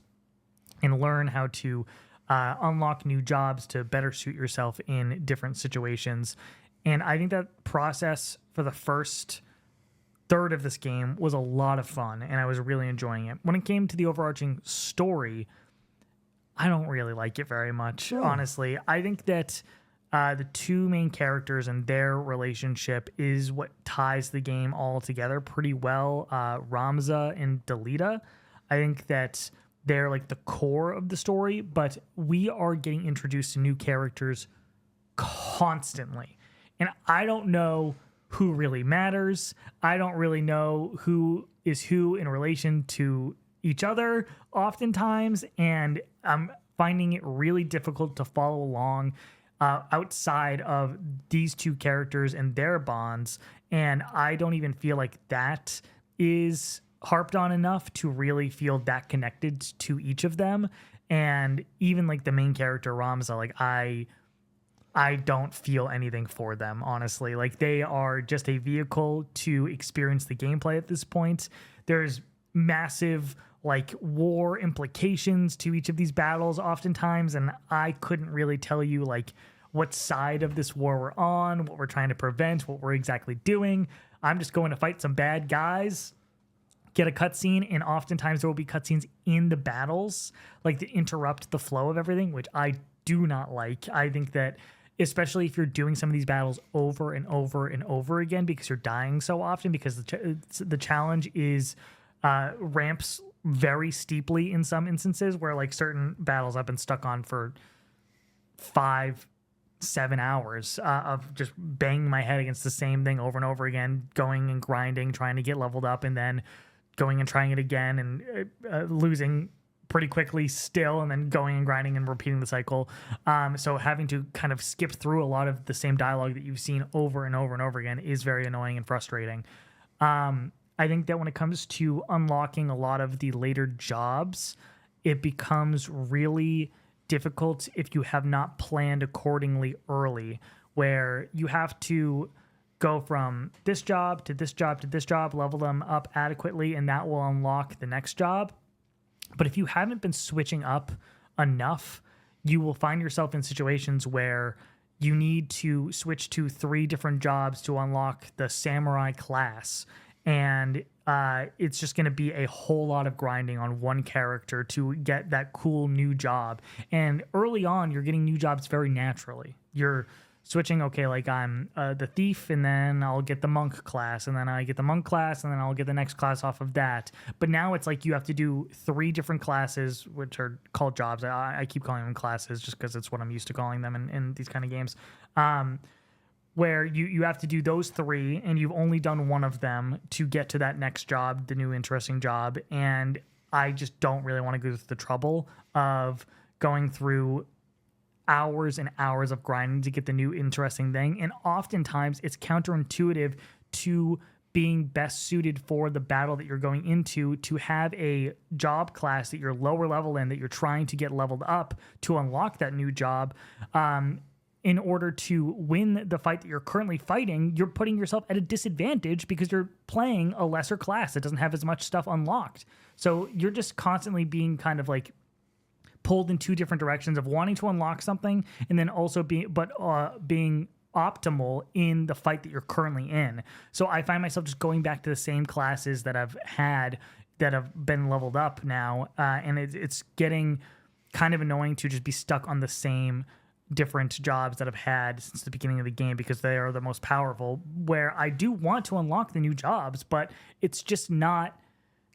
and learn how to unlock new jobs to better suit yourself in different situations. And I think that process for the first third of this game was a lot of fun, and I was really enjoying it. When it came to the overarching story, I don't really like it very much, honestly. I think that the two main characters and their relationship is what ties the game all together pretty well. Ramza and Delita. I think that they're like the core of the story, but we are getting introduced to new characters constantly. And I don't know who really matters. I don't really know who is who in relation to each other oftentimes. And I'm finding it really difficult to follow along outside of these two characters and their bonds. And I don't even feel like that is harped on enough to really feel that connected to each of them. And even like the main character Ramza, like I don't feel anything for them, honestly. Like they are just a vehicle to experience the gameplay at this point. There's massive like war implications to each of these battles oftentimes, and I couldn't really tell you like what side of this war we're on, what we're trying to prevent, what we're exactly doing. I'm just going to fight some bad guys, get a cutscene, and oftentimes there will be cutscenes in the battles, like to interrupt the flow of everything, which I do not like. I think that especially if you're doing some of these battles over and over and over again because you're dying so often, because the challenge is ramps very steeply in some instances where like certain battles I've been stuck on for 5-7 hours of just banging my head against the same thing over and over again, going and grinding, trying to get leveled up, and then going and trying it again and losing pretty quickly still, and then going and grinding and repeating the cycle. So having to kind of skip through a lot of the same dialogue that you've seen over and over and over again is very annoying and frustrating. I think that when it comes to unlocking a lot of the later jobs, it becomes really difficult if you have not planned accordingly early, where you have to go from this job to this job to this job, level them up adequately, and that will unlock the next job. But if you haven't been switching up enough, you will find yourself in situations where you need to switch to 3 different jobs to unlock the samurai class. And it's just going to be a whole lot of grinding on one character to get that cool new job. And early on, you're getting new jobs very naturally. You're switching, okay, like I'm the thief, and then I'll get the monk class, and then I get the monk class, and then I'll get the next class off of that. But now it's like you have to do 3 different classes, which are called jobs. I keep calling them classes just because it's what I'm used to calling them in these kind of games. Where you have to do those 3, and you've only done one of them to get to that next job, the new interesting job. And I just don't really want to go through the trouble of going through hours and hours of grinding to get the new interesting thing. And oftentimes it's counterintuitive to being best suited for the battle that you're going into, to have a job class that you're lower level in, that you're trying to get leveled up to unlock that new job. In order to win the fight that you're currently fighting, you're putting yourself at a disadvantage because you're playing a lesser class that doesn't have as much stuff unlocked. So you're just constantly being kind of like pulled in two different directions of wanting to unlock something and then also being optimal in the fight that you're currently in. So I find myself just going back to the same classes that I've had that have been leveled up now, and it's getting kind of annoying to just be stuck on the same different jobs that I've had since the beginning of the game because they are the most powerful, where I do want to unlock the new jobs, but it's just not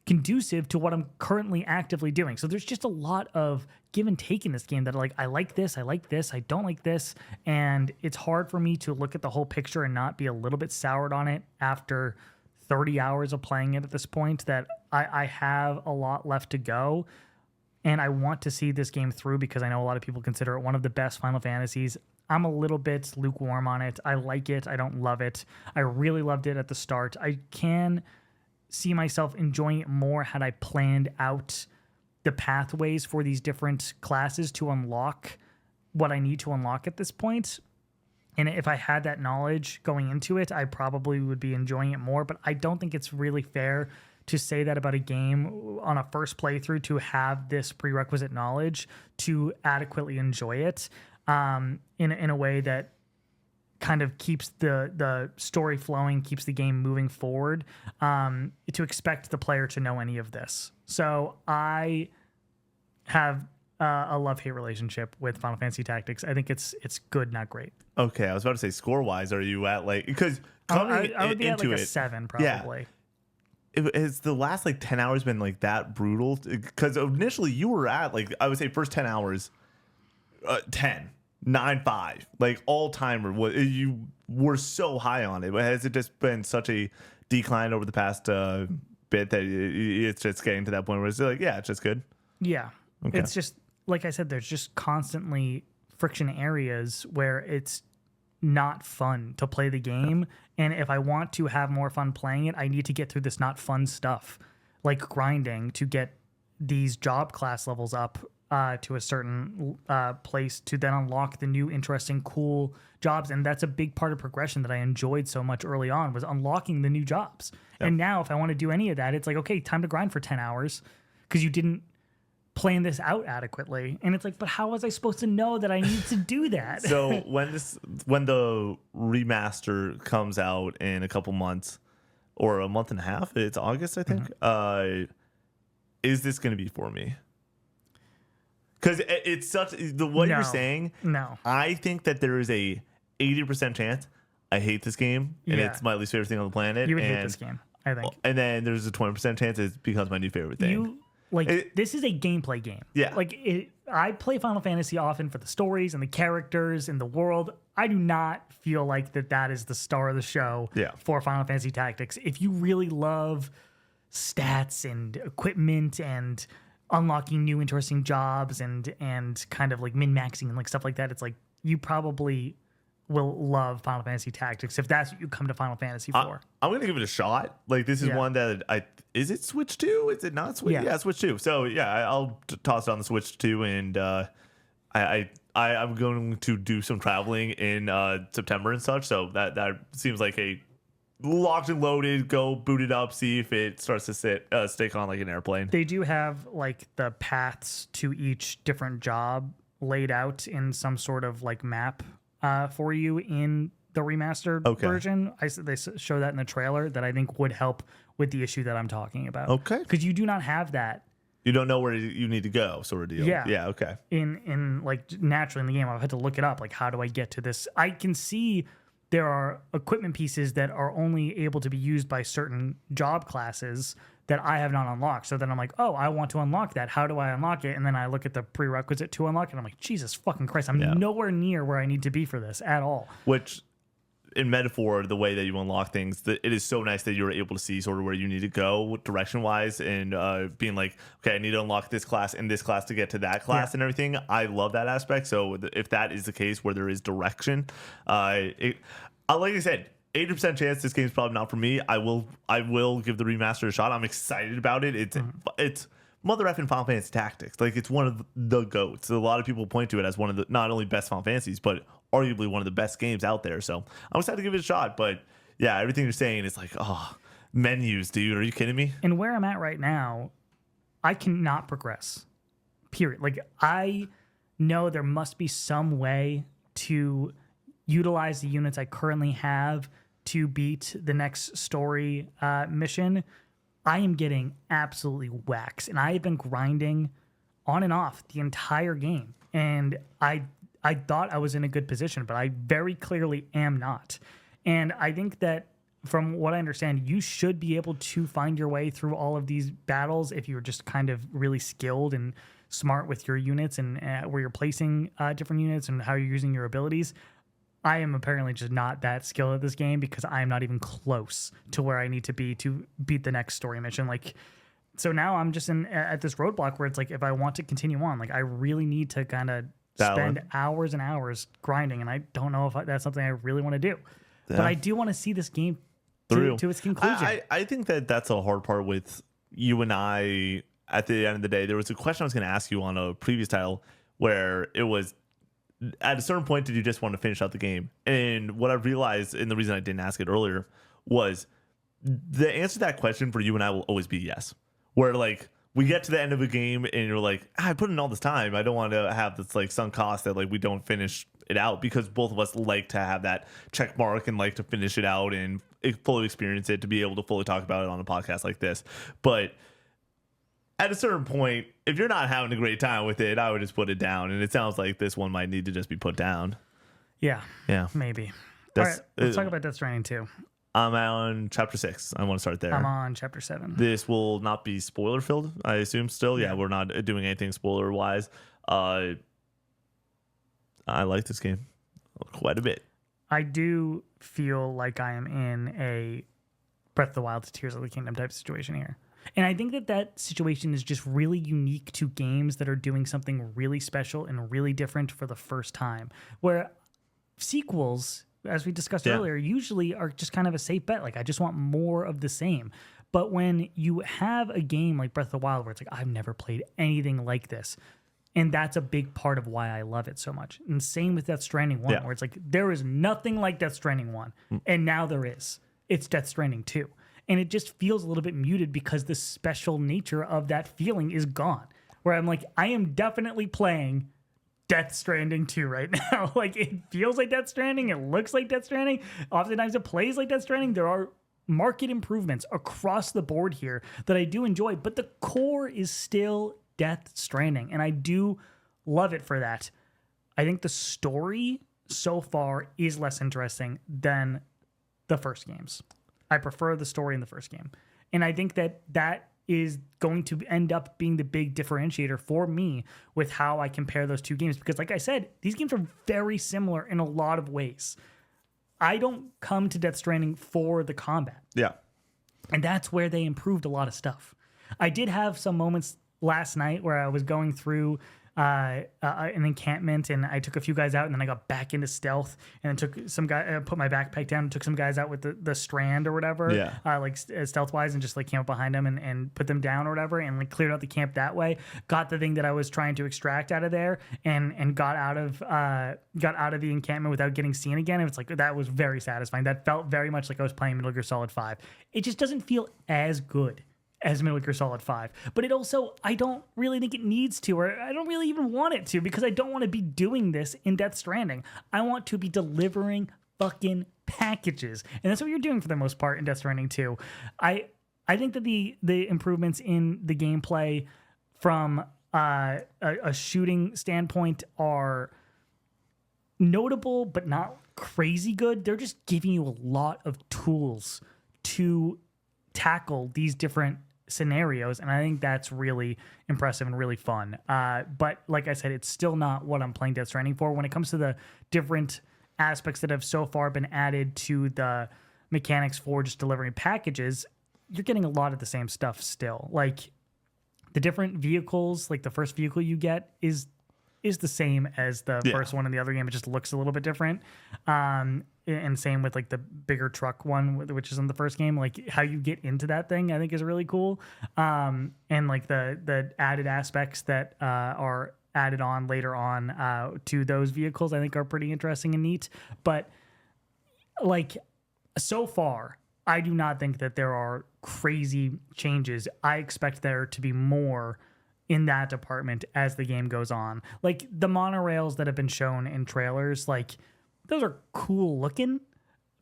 conducive to what I'm currently actively doing. So there's just a lot of give and take in this game that I like this, I don't like this, and it's hard for me to look at the whole picture and not be a little bit soured on it after 30 hours of playing it at this point, that I have a lot left to go. And I want to see this game through because I know a lot of people consider it one of the best Final Fantasies. I'm a little bit lukewarm on it. I like it. I don't love it. I really loved it at the start. I can see myself enjoying it more had I planned out the pathways for these different classes to unlock what I need to unlock at this point. And if I had that knowledge going into it, I probably would be enjoying it more. But I don't think it's really fair to say that about a game on a first playthrough, to have this prerequisite knowledge to adequately enjoy it in a way that kind of keeps the story flowing, keeps the game moving forward, to expect the player to know any of this. So I have a love-hate relationship with Final Fantasy Tactics. I think it's good, not great. Okay, I was about to say, score-wise, are you at because I would be at like a 7 probably. Yeah. Has the last 10 hours been that brutal? Because initially you were at I would say first 10 hours, 10, 9.5, all timer. You were so high on it, but has it just been such a decline over the past bit that it's just getting to that point where it's it's just good? Yeah, okay. It's just like I said, there's just constantly friction areas where it's not fun to play the game. And if I want to have more fun playing it, I need to get through this not fun stuff, like grinding to get these job class levels up to a certain place to then unlock the new interesting cool jobs. And that's a big part of progression that I enjoyed so much early on, was unlocking the new jobs. Yep. And now if I want to do any of that, it's okay, time to grind for 10 hours because you didn't plan this out adequately. And it's but how was I supposed to know that I need to do that? So when the remaster comes out in a couple months or a month and a half, it's August, I think. Mm-hmm. Is this going to be for me? Because it's such what you're saying. No, I think that there is a 80% chance I hate this game and it's my least favorite thing on the planet. You would hate this game, I think. And then there's a 20% chance it becomes my new favorite thing. This is a gameplay game. Yeah. I play Final Fantasy often for the stories and the characters and the world. I do not feel like that is the star of the show for Final Fantasy Tactics. If you really love stats and equipment and unlocking new interesting jobs and kind of min-maxing and stuff like that, it's you probably will love Final Fantasy Tactics if that's what you come to Final Fantasy for. I'm going to give it a shot. This is one that is it Switch 2? Is it not Switch? Yeah, Switch 2. So I'll toss it on the Switch 2, and I'm going to do some traveling in September and such. So that seems like a locked and loaded, go boot it up, see if it starts to stick on an airplane. They do have the paths to each different job laid out in some sort of map for you in the remastered version. They show that in the trailer, that I think would help with the issue that I'm talking about. Okay. Because you do not have that. You don't know where you need to go, sort of deal. Yeah. Yeah, okay. In naturally in the game, I've had to look it up. How do I get to this? I can see there are equipment pieces that are only able to be used by certain job classes that I have not unlocked. So then I'm I want to unlock that. How do I unlock it? And then I look at the prerequisite to unlock it. And I'm Jesus fucking Christ, I'm nowhere near where I need to be for this at all. Which in Metaphor, the way that you unlock things, that it is so nice that you're able to see sort of where you need to go direction wise, and being like, okay, I need to unlock this class and this class to get to that class and everything. I love that aspect. So if that is the case where there is direction, like I said, 80% chance this game's probably not for me. I will give the remaster a shot. I'm excited about it. It's mother effing Final Fantasy Tactics. Like, it's one of the GOATs. A lot of people point to it as one of the not only best Final Fantasies, but arguably one of the best games out there. So I'm excited to give it a shot. But yeah, everything you're saying is like, oh, menus, dude. Are you kidding me? And where I'm at right now, I cannot progress. Period. Like, I know there must be some way to utilize the units I currently have to beat the next story mission. I am getting absolutely waxed, and I have been grinding on and off the entire game. And I thought I was in a good position, but I very clearly am not. And I think that from what I understand, you should be able to find your way through all of these battles if you're just kind of really skilled and smart with your units and where you're placing different units and how you're using your abilities. I am apparently just not that skilled at this game because I am not even close to where I need to be to beat the next story mission. Like, so now I'm just at this roadblock where it's like, if I want to continue on, like, I really need to kind of spend hours and hours grinding, and I don't know if that's something I really want to do. Yeah. But I do want to see this game to its conclusion. I think that's a hard part with you and I. At the end of the day, there was a question I was going to ask you on a previous title where it was, at a certain point, did you just want to finish out the game? And what I realized, and the reason I didn't ask it earlier, was the answer to that question for you and I will always be yes. Where, like, we get to the end of a game and you're like, I put in all this time. I don't want to have this, like, sunk cost that, like, we don't finish it out, because both of us like to have that check mark and like to finish it out and fully experience it to be able to fully talk about it on a podcast like this. But at a certain point, if you're not having a great time with it, I would just put it down. And it sounds like this one might need to just be put down. Yeah. Yeah. Maybe. All right. Let's talk about Death Stranding 2. I'm on chapter 6. I want to start there. I'm on chapter 7. This will not be spoiler filled, I assume still. Yeah, we're not doing anything spoiler wise. I like this game quite a bit. I do feel like I am in a Breath of the Wild to Tears of the Kingdom type situation here. And I think that situation is just really unique to games that are doing something really special and really different for the first time. Where sequels, as we discussed earlier, usually are just kind of a safe bet. Like, I just want more of the same. But when you have a game like Breath of the Wild where it's like, I've never played anything like this, and that's a big part of why I love it so much. And same with Death Stranding 1, where it's like, there is nothing like Death Stranding 1, and now there is. It's Death Stranding 2. And it just feels a little bit muted because the special nature of that feeling is gone. Where I'm like, I am definitely playing Death Stranding 2 right now. Like, it feels like Death Stranding. It looks like Death Stranding. Oftentimes it plays like Death Stranding. There are market improvements across the board here that I do enjoy, but the core is still Death Stranding. And I do love it for that. I think the story so far is less interesting than the first games. I prefer the story in the first game. And I think that is going to end up being the big differentiator for me with how I compare those two games. Because like I said, these games are very similar in a lot of ways. I don't come to Death Stranding for the combat. Yeah. And that's where they improved a lot of stuff. I did have some moments last night where I was going through an encampment, and I took a few guys out, and then I got back into stealth, and then took some guy, put my backpack down, and took some guys out with the strand or whatever, stealth wise, and just like came up behind them and put them down or whatever, and like cleared out the camp that way. Got the thing that I was trying to extract out of there, and got out of the encampment without getting seen again. It was like, that was very satisfying. That felt very much like I was playing Metal Gear Solid 5. It just doesn't feel as good as Metal Gear Solid 5. But it also, I don't really think it needs to, or I don't really even want it to, because I don't want to be doing this in Death Stranding. I want to be delivering fucking packages. And that's what you're doing for the most part in Death Stranding 2. I think that the improvements in the gameplay from a shooting standpoint are notable, but not crazy good. They're just giving you a lot of tools to tackle these different scenarios, and I think that's really impressive and really fun. But like I said, it's still not what I'm playing Death Stranding for. When it comes to the different aspects that have so far been added to the mechanics for just delivering packages, you're getting a lot of the same stuff still. Like the different vehicles, like the first vehicle you get is the same as the first one in the other game. It just looks a little bit different. And same with like the bigger truck one, which is in the first game. Like how you get into that thing, I think is really cool. And like the added aspects that are added on later on to those vehicles, I think are pretty interesting and neat. But like so far, I do not think that there are crazy changes. I expect there to be more in that department as the game goes on. Like the monorails that have been shown in trailers, like those are cool looking,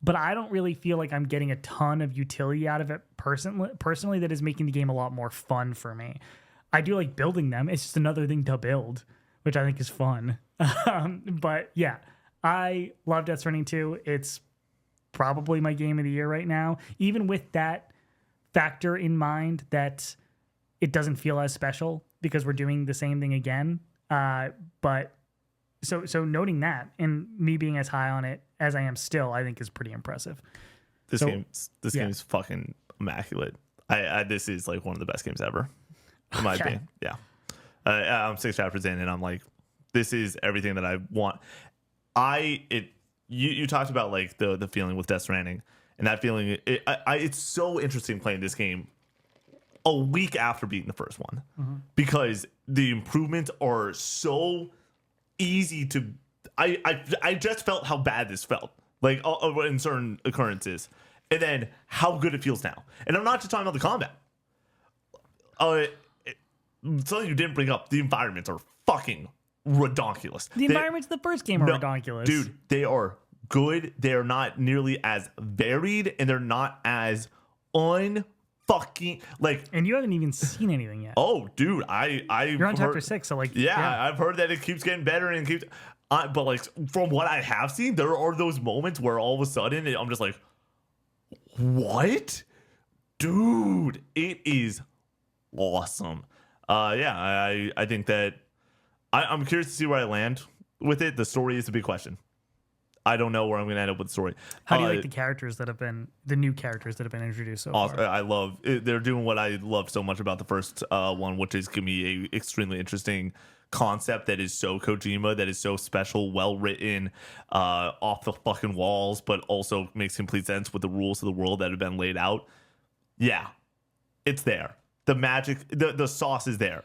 but I don't really feel like I'm getting a ton of utility out of it personally that is making the game a lot more fun for me. I do like building them. It's just another thing to build, which I think is fun. But yeah, I love Death Stranding 2. It's probably my game of the year right now, even with that factor in mind that it doesn't feel as special because we're doing the same thing again. But so noting that and me being as high on it as I am still, I think is pretty impressive. This game is fucking immaculate. This is like one of the best games ever, in my opinion. Yeah. I'm 6 chapters in and I'm like, this is everything that I want. You talked about like the feeling with Death Stranding, and that feeling, it's so interesting playing this game a week after beating the first one, because the improvements are so easy to. I just felt how bad this felt, like in certain occurrences, and then how good it feels now. And I'm not just talking about the combat. Something you didn't bring up: the environments are fucking redonkulous. The environments of the first game are redonkulous. Dude, they are good. They're not nearly as varied, and they're not as unfucking like. And you haven't even seen anything yet. Oh, dude, you're on chapter 6, so like yeah, I've heard that it keeps getting better and keeps. But like from what I have seen, there are those moments where all of a sudden I'm just like, what, dude? It is awesome. I think that. I'm curious to see where I land with it. The story is a big question. I don't know where I'm going to end up with the story. How do you like the new characters that have been introduced so far? I love it. They're doing what I love so much about the first one, which is giving me a extremely interesting concept that is so Kojima, that is so special, well written, off the fucking walls, but also makes complete sense with the rules of the world that have been laid out. Yeah, it's there. The magic, the sauce is there.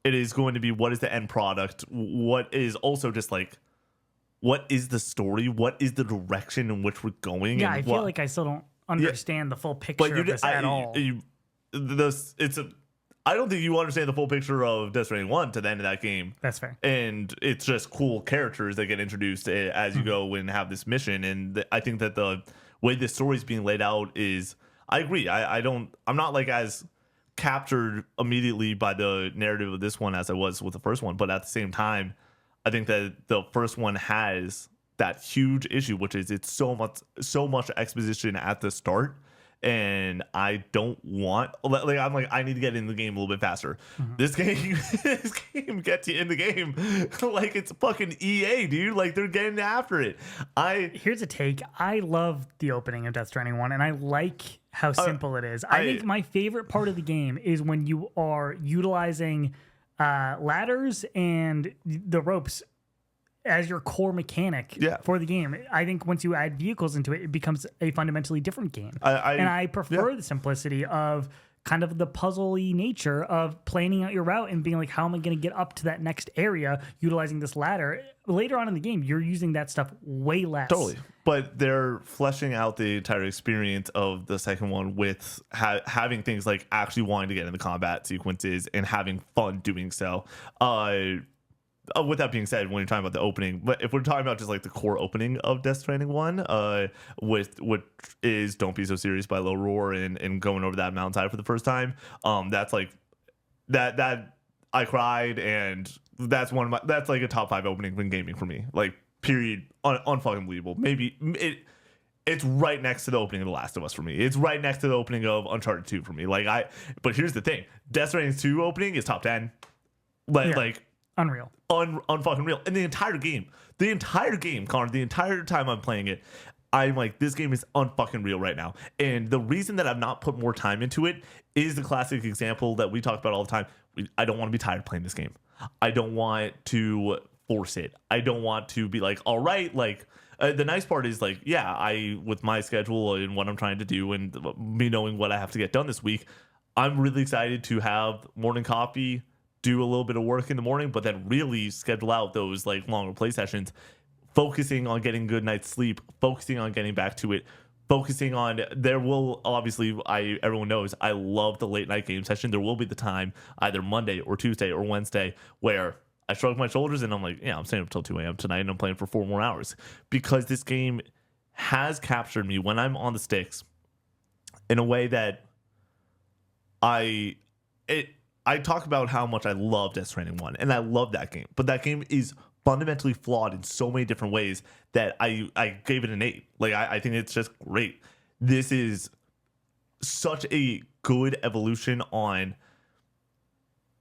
It is going to be what is the end product, what is also just like, what is the story, what is the direction in which we're going. Yeah, I feel like I still don't understand the full picture of this at all. I don't think you understand the full picture of Death Stranding 1 to the end of that game. That's fair. And it's just cool characters that get introduced as you go and have this mission. And I think that the way the story is being laid out is, I agree. I'm not like as captured immediately by the narrative of this one as I was with the first one, but at the same time, I think that the first one has that huge issue, which is it's so much exposition at the start, and I don't want I need to get in the game a little bit faster. This game gets you in the game like it's fucking EA, dude. Like they're getting after it. Here's a take. I love the opening of Death Stranding 1, and I like how simple it is. I think my favorite part of the game is when you are utilizing ladders and the ropes as your core mechanic for the game. I think once you add vehicles into it, it becomes a fundamentally different game. And I prefer the simplicity of kind of the puzzly nature of planning out your route and being like, how am I going to get up to that next area utilizing this ladder? Later on in the game, you're using that stuff way less. Totally. But they're fleshing out the entire experience of the second one with having things like actually wanting to get in the combat sequences and having fun doing so. With that being said, when you're talking about the opening, but if we're talking about just like the core opening of Death Stranding 1, with what is "Don't Be So Serious" by Low Roar and going over that mountainside for the first time, that's like that I cried, and that's that's like a top 5 opening in gaming for me. Like period, unfucking believable. Maybe it's right next to the opening of The Last of Us for me. It's right next to the opening of Uncharted 2 for me. But here's the thing: Death Stranding 2 opening is top 10. Like. unfucking real. And the entire game, Connor, the entire time I'm playing it, I'm like, this game is unfucking real right now. And the reason that I've not put more time into it is the classic example that we talk about all the time. I don't want to be tired playing this game. I don't want to force it. I don't want to be like, all right, like, the nice part is like, yeah, with my schedule and what I'm trying to do and me knowing what I have to get done this week, I'm really excited to have morning coffee, do a little bit of work in the morning, but then really schedule out those like longer play sessions, focusing on getting good night's sleep, focusing on getting back to it, focusing on there will obviously everyone knows I love the late night game session. There will be the time either Monday or Tuesday or Wednesday where I shrug my shoulders and I'm like, yeah, I'm staying up till 2 a.m. tonight and I'm playing for 4 more hours because this game has captured me when I'm on the sticks in a way that I talk about how much I love Death Stranding 1 and I love that game, but that game is fundamentally flawed in so many different ways that I gave it an 8. Like I think it's just great. This is such a good evolution on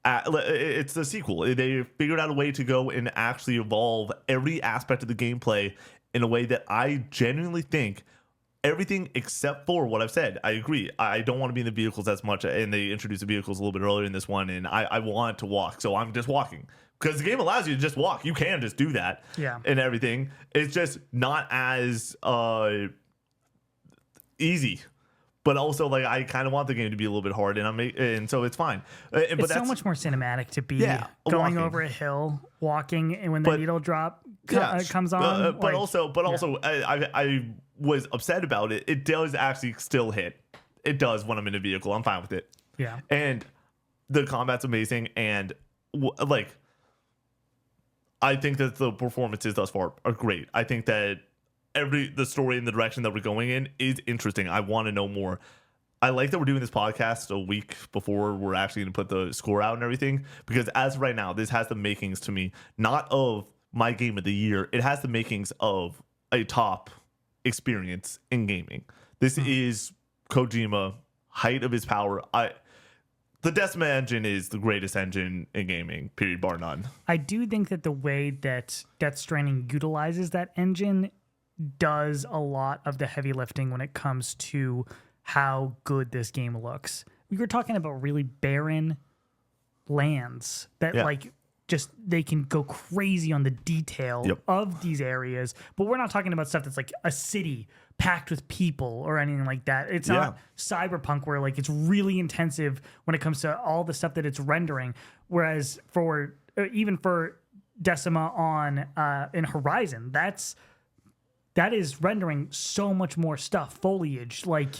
it's the sequel. They figured out a way to go and actually evolve every aspect of the gameplay in a way that I genuinely think everything except for what I've said. I agree. I don't want to be in the vehicles as much, and they introduced the vehicles a little bit earlier in this one, and I want to walk, so I'm just walking. Because the game allows you to just walk. You can just do that. Yeah. And everything. It's just not as easy. But also, like, I kind of want the game to be a little bit hard, and so it's fine. But it's that's so much more cinematic to be walking going over a hill, walking, and when the needle drop comes on. But also, I was upset about it. It does actually still hit. It does when I'm in a vehicle. I'm fine with it. Yeah. And the combat's amazing, and like, I think that the performances thus far are great. I think that the story and the direction that we're going in is interesting. I want to know more. I like that we're doing this podcast a week before we're actually going to put the score out and everything, because as of right now, this has the makings to me, not of my game of the year. It has the makings of a top experience in gaming. This is Kojima, height of his power. The Decima engine is the greatest engine in gaming, period, bar none. I do think that the way that Death Stranding utilizes that engine does a lot of the heavy lifting when it comes to how good this game looks. We were talking about really barren lands that like just they can go crazy on the detail of these areas, but we're not talking about stuff that's like a city packed with people or anything like that. It's not Cyberpunk where like it's really intensive when it comes to all the stuff that it's rendering, whereas for even for Decima on in Horizon, that is rendering so much more stuff, foliage, like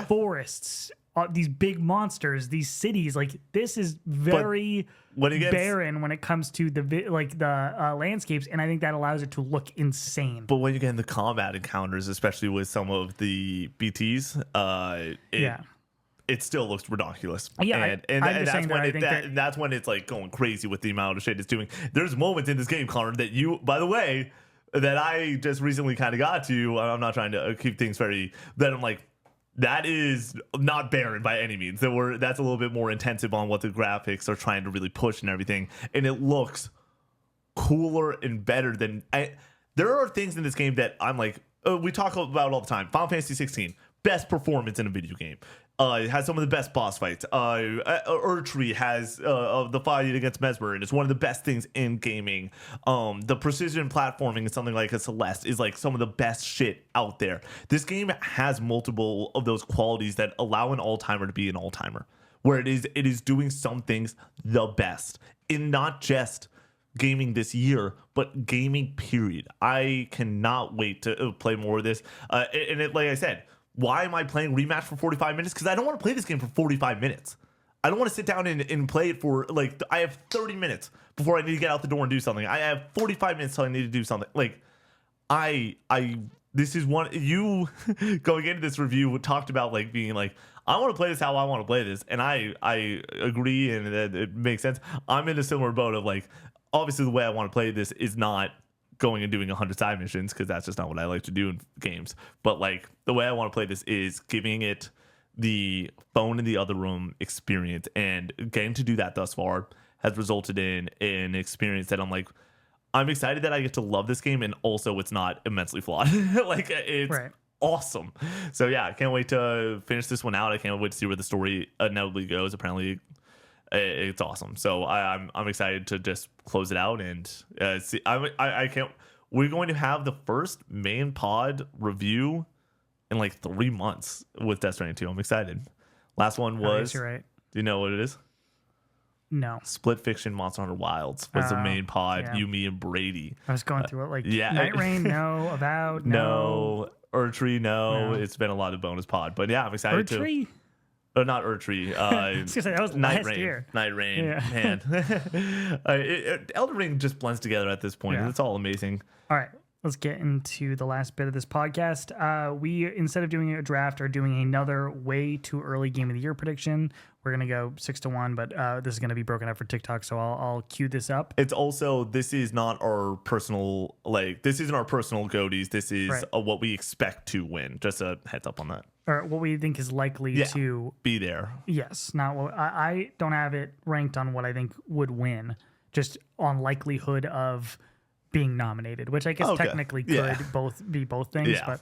forests, these big monsters, these cities. Like this is very barren when it comes to the landscapes, and I think that allows it to look insane. But when you get in the combat encounters, especially with some of the BTs, it still looks ridiculous. Yeah, and that's when it's like going crazy with the amount of shit it's doing. There's moments in this game, Connor, that you, by the way, that I just recently kind of got to. I'm not trying to keep things that I'm like, that is not barren by any means. That's a little bit more intensive on what the graphics are trying to really push and everything. And it looks cooler and better than... there are things in this game that I'm like, we talk about all the time. Final Fantasy 16, best performance in a video game. It has some of the best boss fights. Erdtree has the fight against Mesmer, and it's one of the best things in gaming. The precision platforming in something like a Celeste is like some of the best shit out there. This game has multiple of those qualities that allow an all-timer to be an all-timer, where it is doing some things the best in not just gaming this year, but gaming period. I cannot wait to play more of this. And like I said, why am I playing Rematch for 45 minutes? Because I don't want to play this game for 45 minutes. I don't want to sit down and play it for, like, I have 30 minutes before I need to get out the door and do something. I have 45 minutes till I need to do something. Like, this is one, you going into this review talked about, like, being like, I want to play this how I want to play this. And I agree, and it makes sense. I'm in a similar boat of, like, obviously the way I want to play this is not going and doing 100 side missions, because that's just not what I like to do in games. But like the way I want to play this is giving it the phone in the other room experience, and getting to do that thus far has resulted in an experience that I'm like, I'm excited that I get to love this game, and also it's not immensely flawed. Like, it's Right. awesome. So yeah, I can't wait to finish this one out. I can't wait to see where the story inevitably goes. Apparently, it's awesome. So I'm excited to just close it out and see. I can't. We're going to have the first main pod review in like 3 months with Death Stranding 2. I'm excited. Last one was. You're right. Do you know what it is? No. Split Fiction Monster Hunter Wilds was the main pod. yeah. You, me, and Brady. I was going through it like yeah. Night Rain, no. About, no. Urtree, no. No. It's been a lot of bonus pod. But yeah, I'm excited to. Urtree? Oh, not Urtree. I was gonna say, that was Night last Rain. year. Night Rain. Yeah. Man. Elden Ring just blends together at this point. Yeah. It's all amazing. All right, let's get into the last bit of this podcast. We, instead of doing a draft, are doing another way too early game of the year prediction. We're going to go 6-1, but this is going to be broken up for TikTok, so I'll cue this up. It's also, this is not our personal, like, this isn't our personal GOTYs. This is Right. What we expect to win. Just a heads up on that. Or what we think is likely to... Be there. Yes, not what... I don't have it ranked on what I think would win, just on likelihood of being nominated, which I guess technically could be both things, but...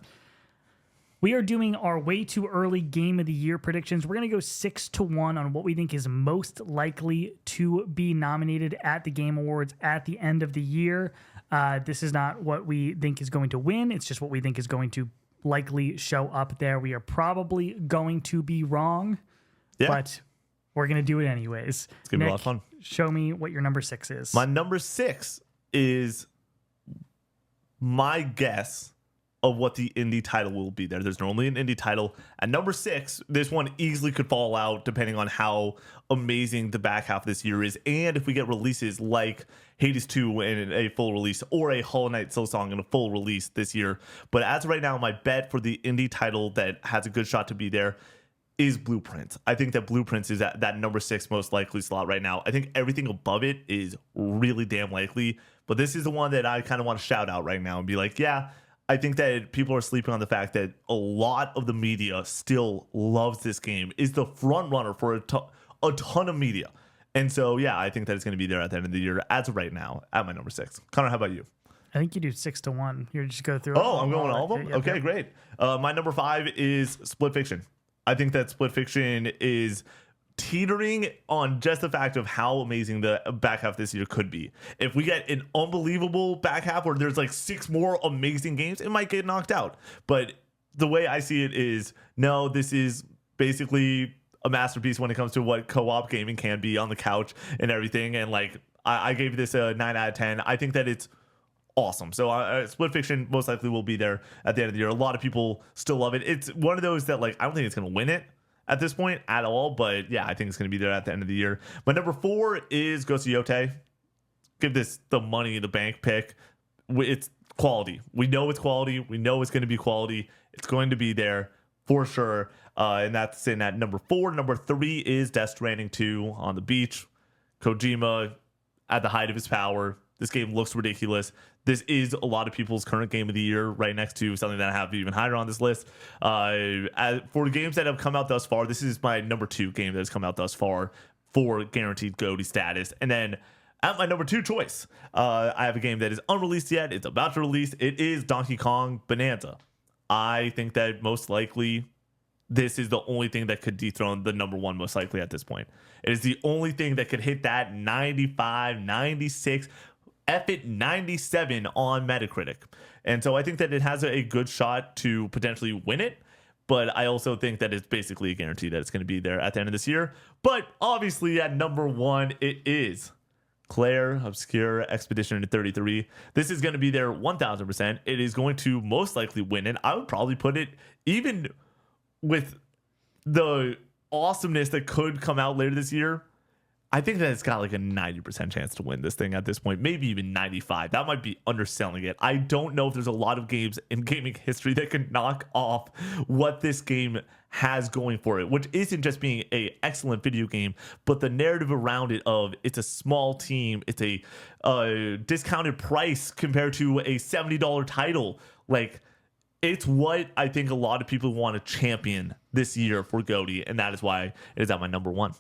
We are doing our way too early game of the year predictions. We're going to go 6-1 on what we think is most likely to be nominated at the Game Awards at the end of the year. This is not what we think is going to win. It's just what we think is going to likely show up there. We are probably going to be wrong, but we're going to do it anyways. It's going to be a lot of fun. Show me what your number 6 is. My number 6 is my guess of what the indie title will be there. There's normally an indie title. At number 6, this one easily could fall out depending on how amazing the back half of this year is. And if we get releases like Hades 2 in a full release, or a Hollow Knight Silksong in a full release this year. But as of right now, my bet for the indie title that has a good shot to be there is Blueprint. I think that Blueprint is at that number 6 most likely slot right now. I think everything above it is really damn likely. But this is the one that I kind of want to shout out right now and be like, yeah, I think that people are sleeping on the fact that a lot of the media still loves this game, is the front runner for a ton of media. And so, yeah, I think that it's going to be there at the end of the year as of right now at my number 6. Connor, how about you? I think you do 6-1. You just go through. Oh, I'm going all of them? Okay, great. My number 5 is Split Fiction. I think that Split Fiction is teetering on just the fact of how amazing the back half this year could be. If we get an unbelievable back half where there's like 6 more amazing games, it might get knocked out. But the way I see it is, no, this is basically a masterpiece when it comes to what co-op gaming can be on the couch and everything. And like, I gave this a 9 out of 10. I think that it's awesome. So Split Fiction most likely will be there at the end of the year. A lot of people still love it. It's one of those that, like, I don't think it's going to win it at this point at all, but yeah, I think it's going to be there at the end of the year. My number 4 is Ghost of Yote. Give this the money in the bank pick. It's quality. We know it's quality. We know it's going to be quality. It's going to be there for sure. And that's in at number 4. Number 3 is Death Stranding 2 on the beach. Kojima at the height of his power. This game looks ridiculous. This is a lot of people's current game of the year, right next to something that I have even higher on this list. For games that have come out thus far, this is my number 2 game that has come out thus far for guaranteed GOTY status. And then at my number 2 choice, I have a game that is unreleased yet. It's about to release. It is Donkey Kong Bonanza. I think that most likely this is the only thing that could dethrone the number 1 most likely at this point. It is the only thing that could hit that 95, 96, F it 97 on Metacritic. And so I think that it has a good shot to potentially win it. But I also think that it's basically a guarantee that it's going to be there at the end of this year. But obviously at number 1, it is Claire Obscure Expedition 33. This is going to be there 1000%. It is going to most likely win it. I would probably put it, even with the awesomeness that could come out later this year, I think that it's got like a 90% chance to win this thing at this point, maybe even 95. That might be underselling it. I don't know if there's a lot of games in gaming history that can knock off what this game has going for it, which isn't just being an excellent video game, but the narrative around it of it's a small team, it's a discounted price compared to a $70 title. Like, it's what I think a lot of people want to champion this year for GOTY, and that is why it is at my number 1.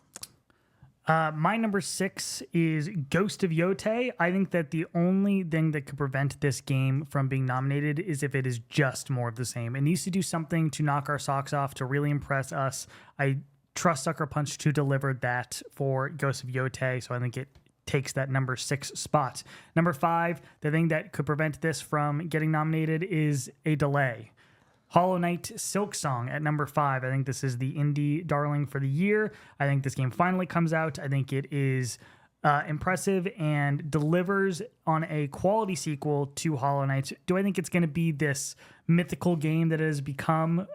My number 6 is Ghost of Yotei. I think that the only thing that could prevent this game from being nominated is if it is just more of the same. It needs to do something to knock our socks off, to really impress us. I trust Sucker Punch to deliver that for Ghost of Yotei, so I think it takes that number 6 spot. Number 5, the thing that could prevent this from getting nominated is a delay. Hollow Knight Silksong at number 5. I think this is the indie darling for the year. I think this game finally comes out. I think it is impressive and delivers on a quality sequel to Hollow Knight. Do I think it's going to be this mythical game that it has become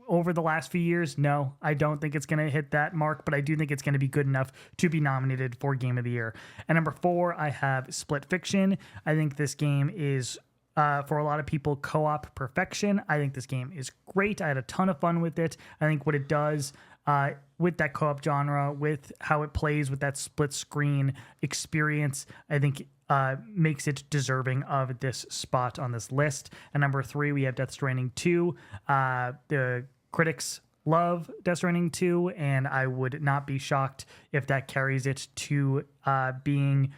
over the last few years? No, I don't think it's going to hit that mark, but I do think it's going to be good enough to be nominated for Game of the Year. At number 4, I have Split Fiction. I think this game is for a lot of people, co-op perfection. I think this game is great. I had a ton of fun with it. I think what it does with that co-op genre, with how it plays with that split screen experience, I think makes it deserving of this spot on this list. At number 3, we have Death Stranding 2. The critics love Death Stranding 2, and I would not be shocked if that carries it to being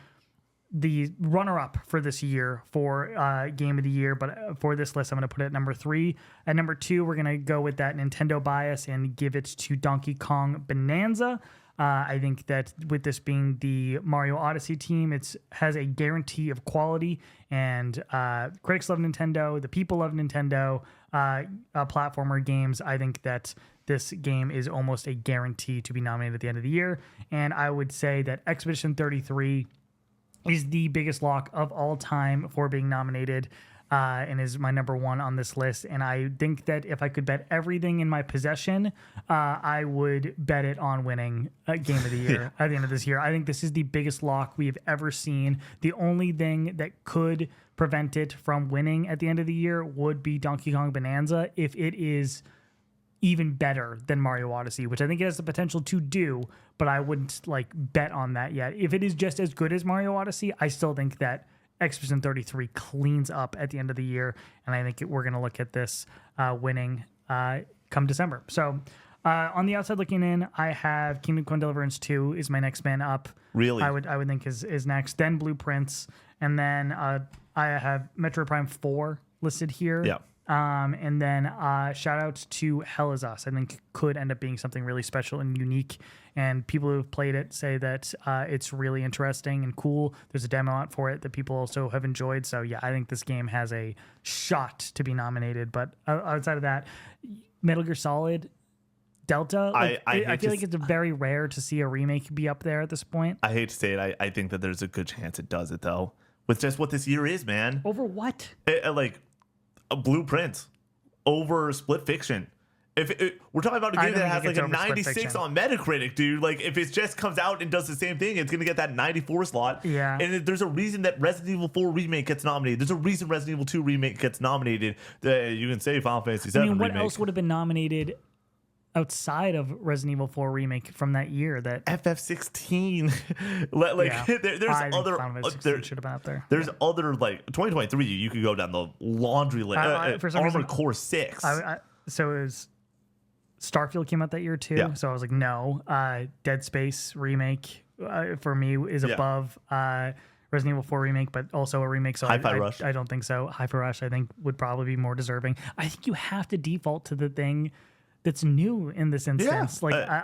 the runner-up for this year for Game of the Year. But for this list, I'm going to put it at number 3. At number 2, we're going to go with that Nintendo bias and give it to Donkey Kong Bonanza. I think that with this being the Mario Odyssey team, it has a guarantee of quality, and critics love Nintendo, the people love Nintendo platformer games. I think that this game is almost a guarantee to be nominated at the end of the year, and I would say that Expedition 33 is the biggest lock of all time for being nominated and is my number 1 on this list. And I think that if I could bet everything in my possession, I would bet it on winning Game of the Year at the end of this year. I think this is the biggest lock we have ever seen. The only thing that could prevent it from winning at the end of the year would be Donkey Kong Bonanza if it is even better than Mario Odyssey, which I think it has the potential to do, but I wouldn't bet on that yet. If it is just as good as Mario Odyssey, I still think that Expedition 33 cleans up at the end of the year, and I think we're going to look at this winning come December. So on the outside looking in, I have Kingdom Come Deliverance 2 is my next man up. Really? I would think is next. Then Blueprints, and then I have Metroid Prime 4 listed here. Yeah. And then shoutouts to Hell Is Us. I think could end up being something really special and unique. And people who have played it say that it's really interesting and cool. There's a demo out for it that people also have enjoyed. So yeah, I think this game has a shot to be nominated. But outside of that, Metal Gear Solid Delta, I feel like it's very rare to see a remake be up there at this point. I hate to say it. I think that there's a good chance it does it, though. With just what this year is, man. Over what? A Blueprint over Split Fiction. We're talking about a game that has a 96 on Metacritic, dude. If it just comes out and does the same thing, it's gonna get that 94 slot. Yeah. And there's a reason that Resident Evil 4 remake gets nominated. There's a reason Resident Evil 2 remake gets nominated. You can say Final Fantasy 7 what remake. else would have been nominated outside of Resident Evil 4 remake from that year? That FF16. There's other. There should have been up there. There's other 2023. You could go down the laundry list. Armored Core 6. So it was Starfield came out that year too. Yeah. So I was like, no. Dead Space remake for me is above Resident Evil 4 remake, but also a remake. So Hi-Fi Rush. I don't think so. Hi-Fi Rush I think would probably be more deserving. I think you have to default to the thing that's new in this instance. Yeah.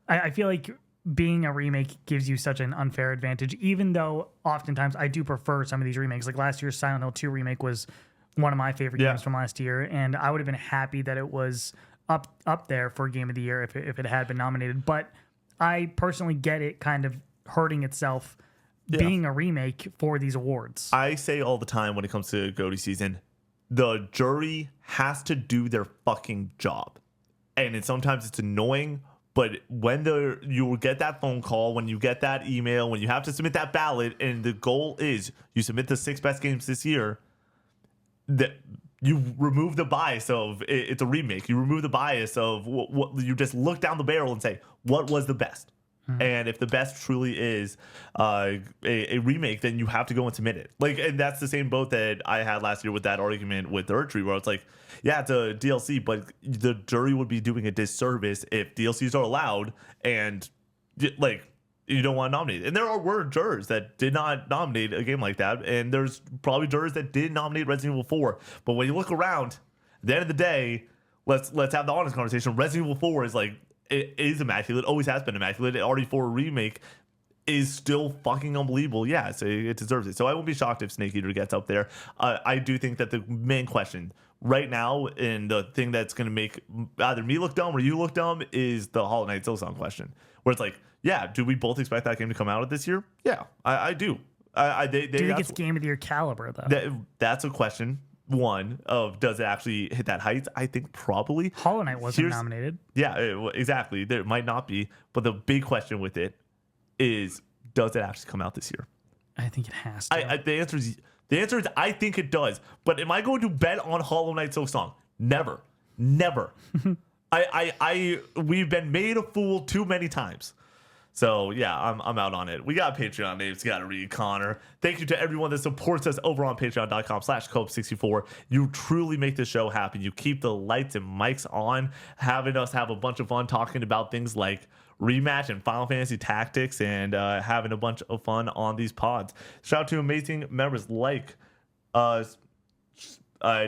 I feel like being a remake gives you such an unfair advantage, even though oftentimes I do prefer some of these remakes. Like last year's Silent Hill 2 remake was one of my favorite games from last year, and I would have been happy that it was up there for Game of the Year if it had been nominated. But I personally get it kind of hurting itself being a remake for these awards. I say all the time when it comes to GOTY season, the jury has to do their fucking job. And sometimes it's annoying, but when you get that phone call, when you get that email, when you have to submit that ballot, and the goal is you submit the 6 best games this year, that you remove the bias of it's a remake. You remove the bias of what you just look down the barrel and say, what was the best? And if the best truly is a remake, then you have to go and submit it. Like, and that's the same boat that I had last year with that argument with Third Tree, where it's like, yeah, it's a DLC, but the jury would be doing a disservice if DLCs are allowed and like you don't want to nominate it. And were jurors that did not nominate a game like that, and there's probably jurors that did nominate Resident Evil 4. But when you look around, at the end of the day, let's have the honest conversation. Resident Evil 4 is like, it is immaculate, always has been immaculate. RE4 remake is still fucking unbelievable. Yeah, so it deserves it. So I won't be shocked if Snake Eater gets up there. I do think that the main question right now, and the thing that's going to make either me look dumb or you look dumb, is the Hollow Knight Silksong question, where it's like, yeah, do we both expect that game to come out this year? Yeah, I do. Do you think it's game of the year caliber, though? That's a question. One of, does it actually hit that height? I think probably. Hollow Knight wasn't nominated. Yeah, exactly. There might not be, but the big question with it is, does it actually come out this year? I think it has to. The answer is I think it does. But am I going to bet on Hollow Knight Silksong? Never. We've been made a fool too many times. So, yeah, I'm out on it. We got Patreon names. You got to read Connor. Thank you to everyone that supports us over on patreon.com/Cope64. You truly make this show happen. You keep the lights and mics on, having us have a bunch of fun talking about things like Rematch and Final Fantasy Tactics, and having a bunch of fun on these pods. Shout out to amazing members like I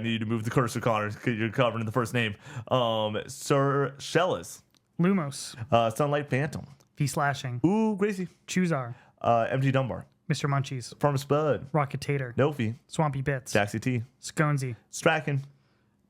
need to move the cursor, Connor, because you're covering the first name. Sir Shellis. Lumos. Sunlight Phantom. V-Slashing. Ooh, Gracie. Chuzar. MG Dunbar. Mr. Munchies. Farmer Spud. Rocketator. Nofi. Swampy Bits. Daxy T. Sconesy. Stracken.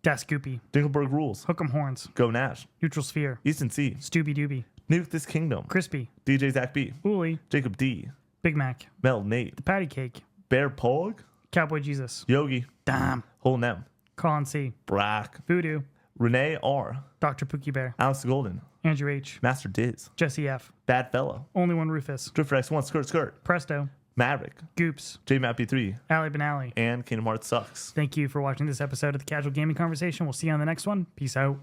Dasgoopy. Dinkelberg Rules. Hook'em Horns. Go Nash. Neutral Sphere. Easton C. Stooby Dooby. Nuke This Kingdom. Crispy. DJ Zach B. Uli. Jacob D. Big Mac. Mel Nate. The Patty Cake. Bear Pog. Cowboy Jesus. Yogi. Damn. Whole Nem. Colin C. Brack. Voodoo. Renee R. Dr. Pookie Bear. Alex Golden. Andrew H. Master Diz. Jesse F. Bad Fellow. Only One Rufus. Drifter X1. Skirt. Presto. Maverick. Goops. JMAP3. Alley Benally. And Kingdom Hearts Sucks. Thank you for watching this episode of the Casual Gaming Conversation. We'll see you on the next one. Peace out.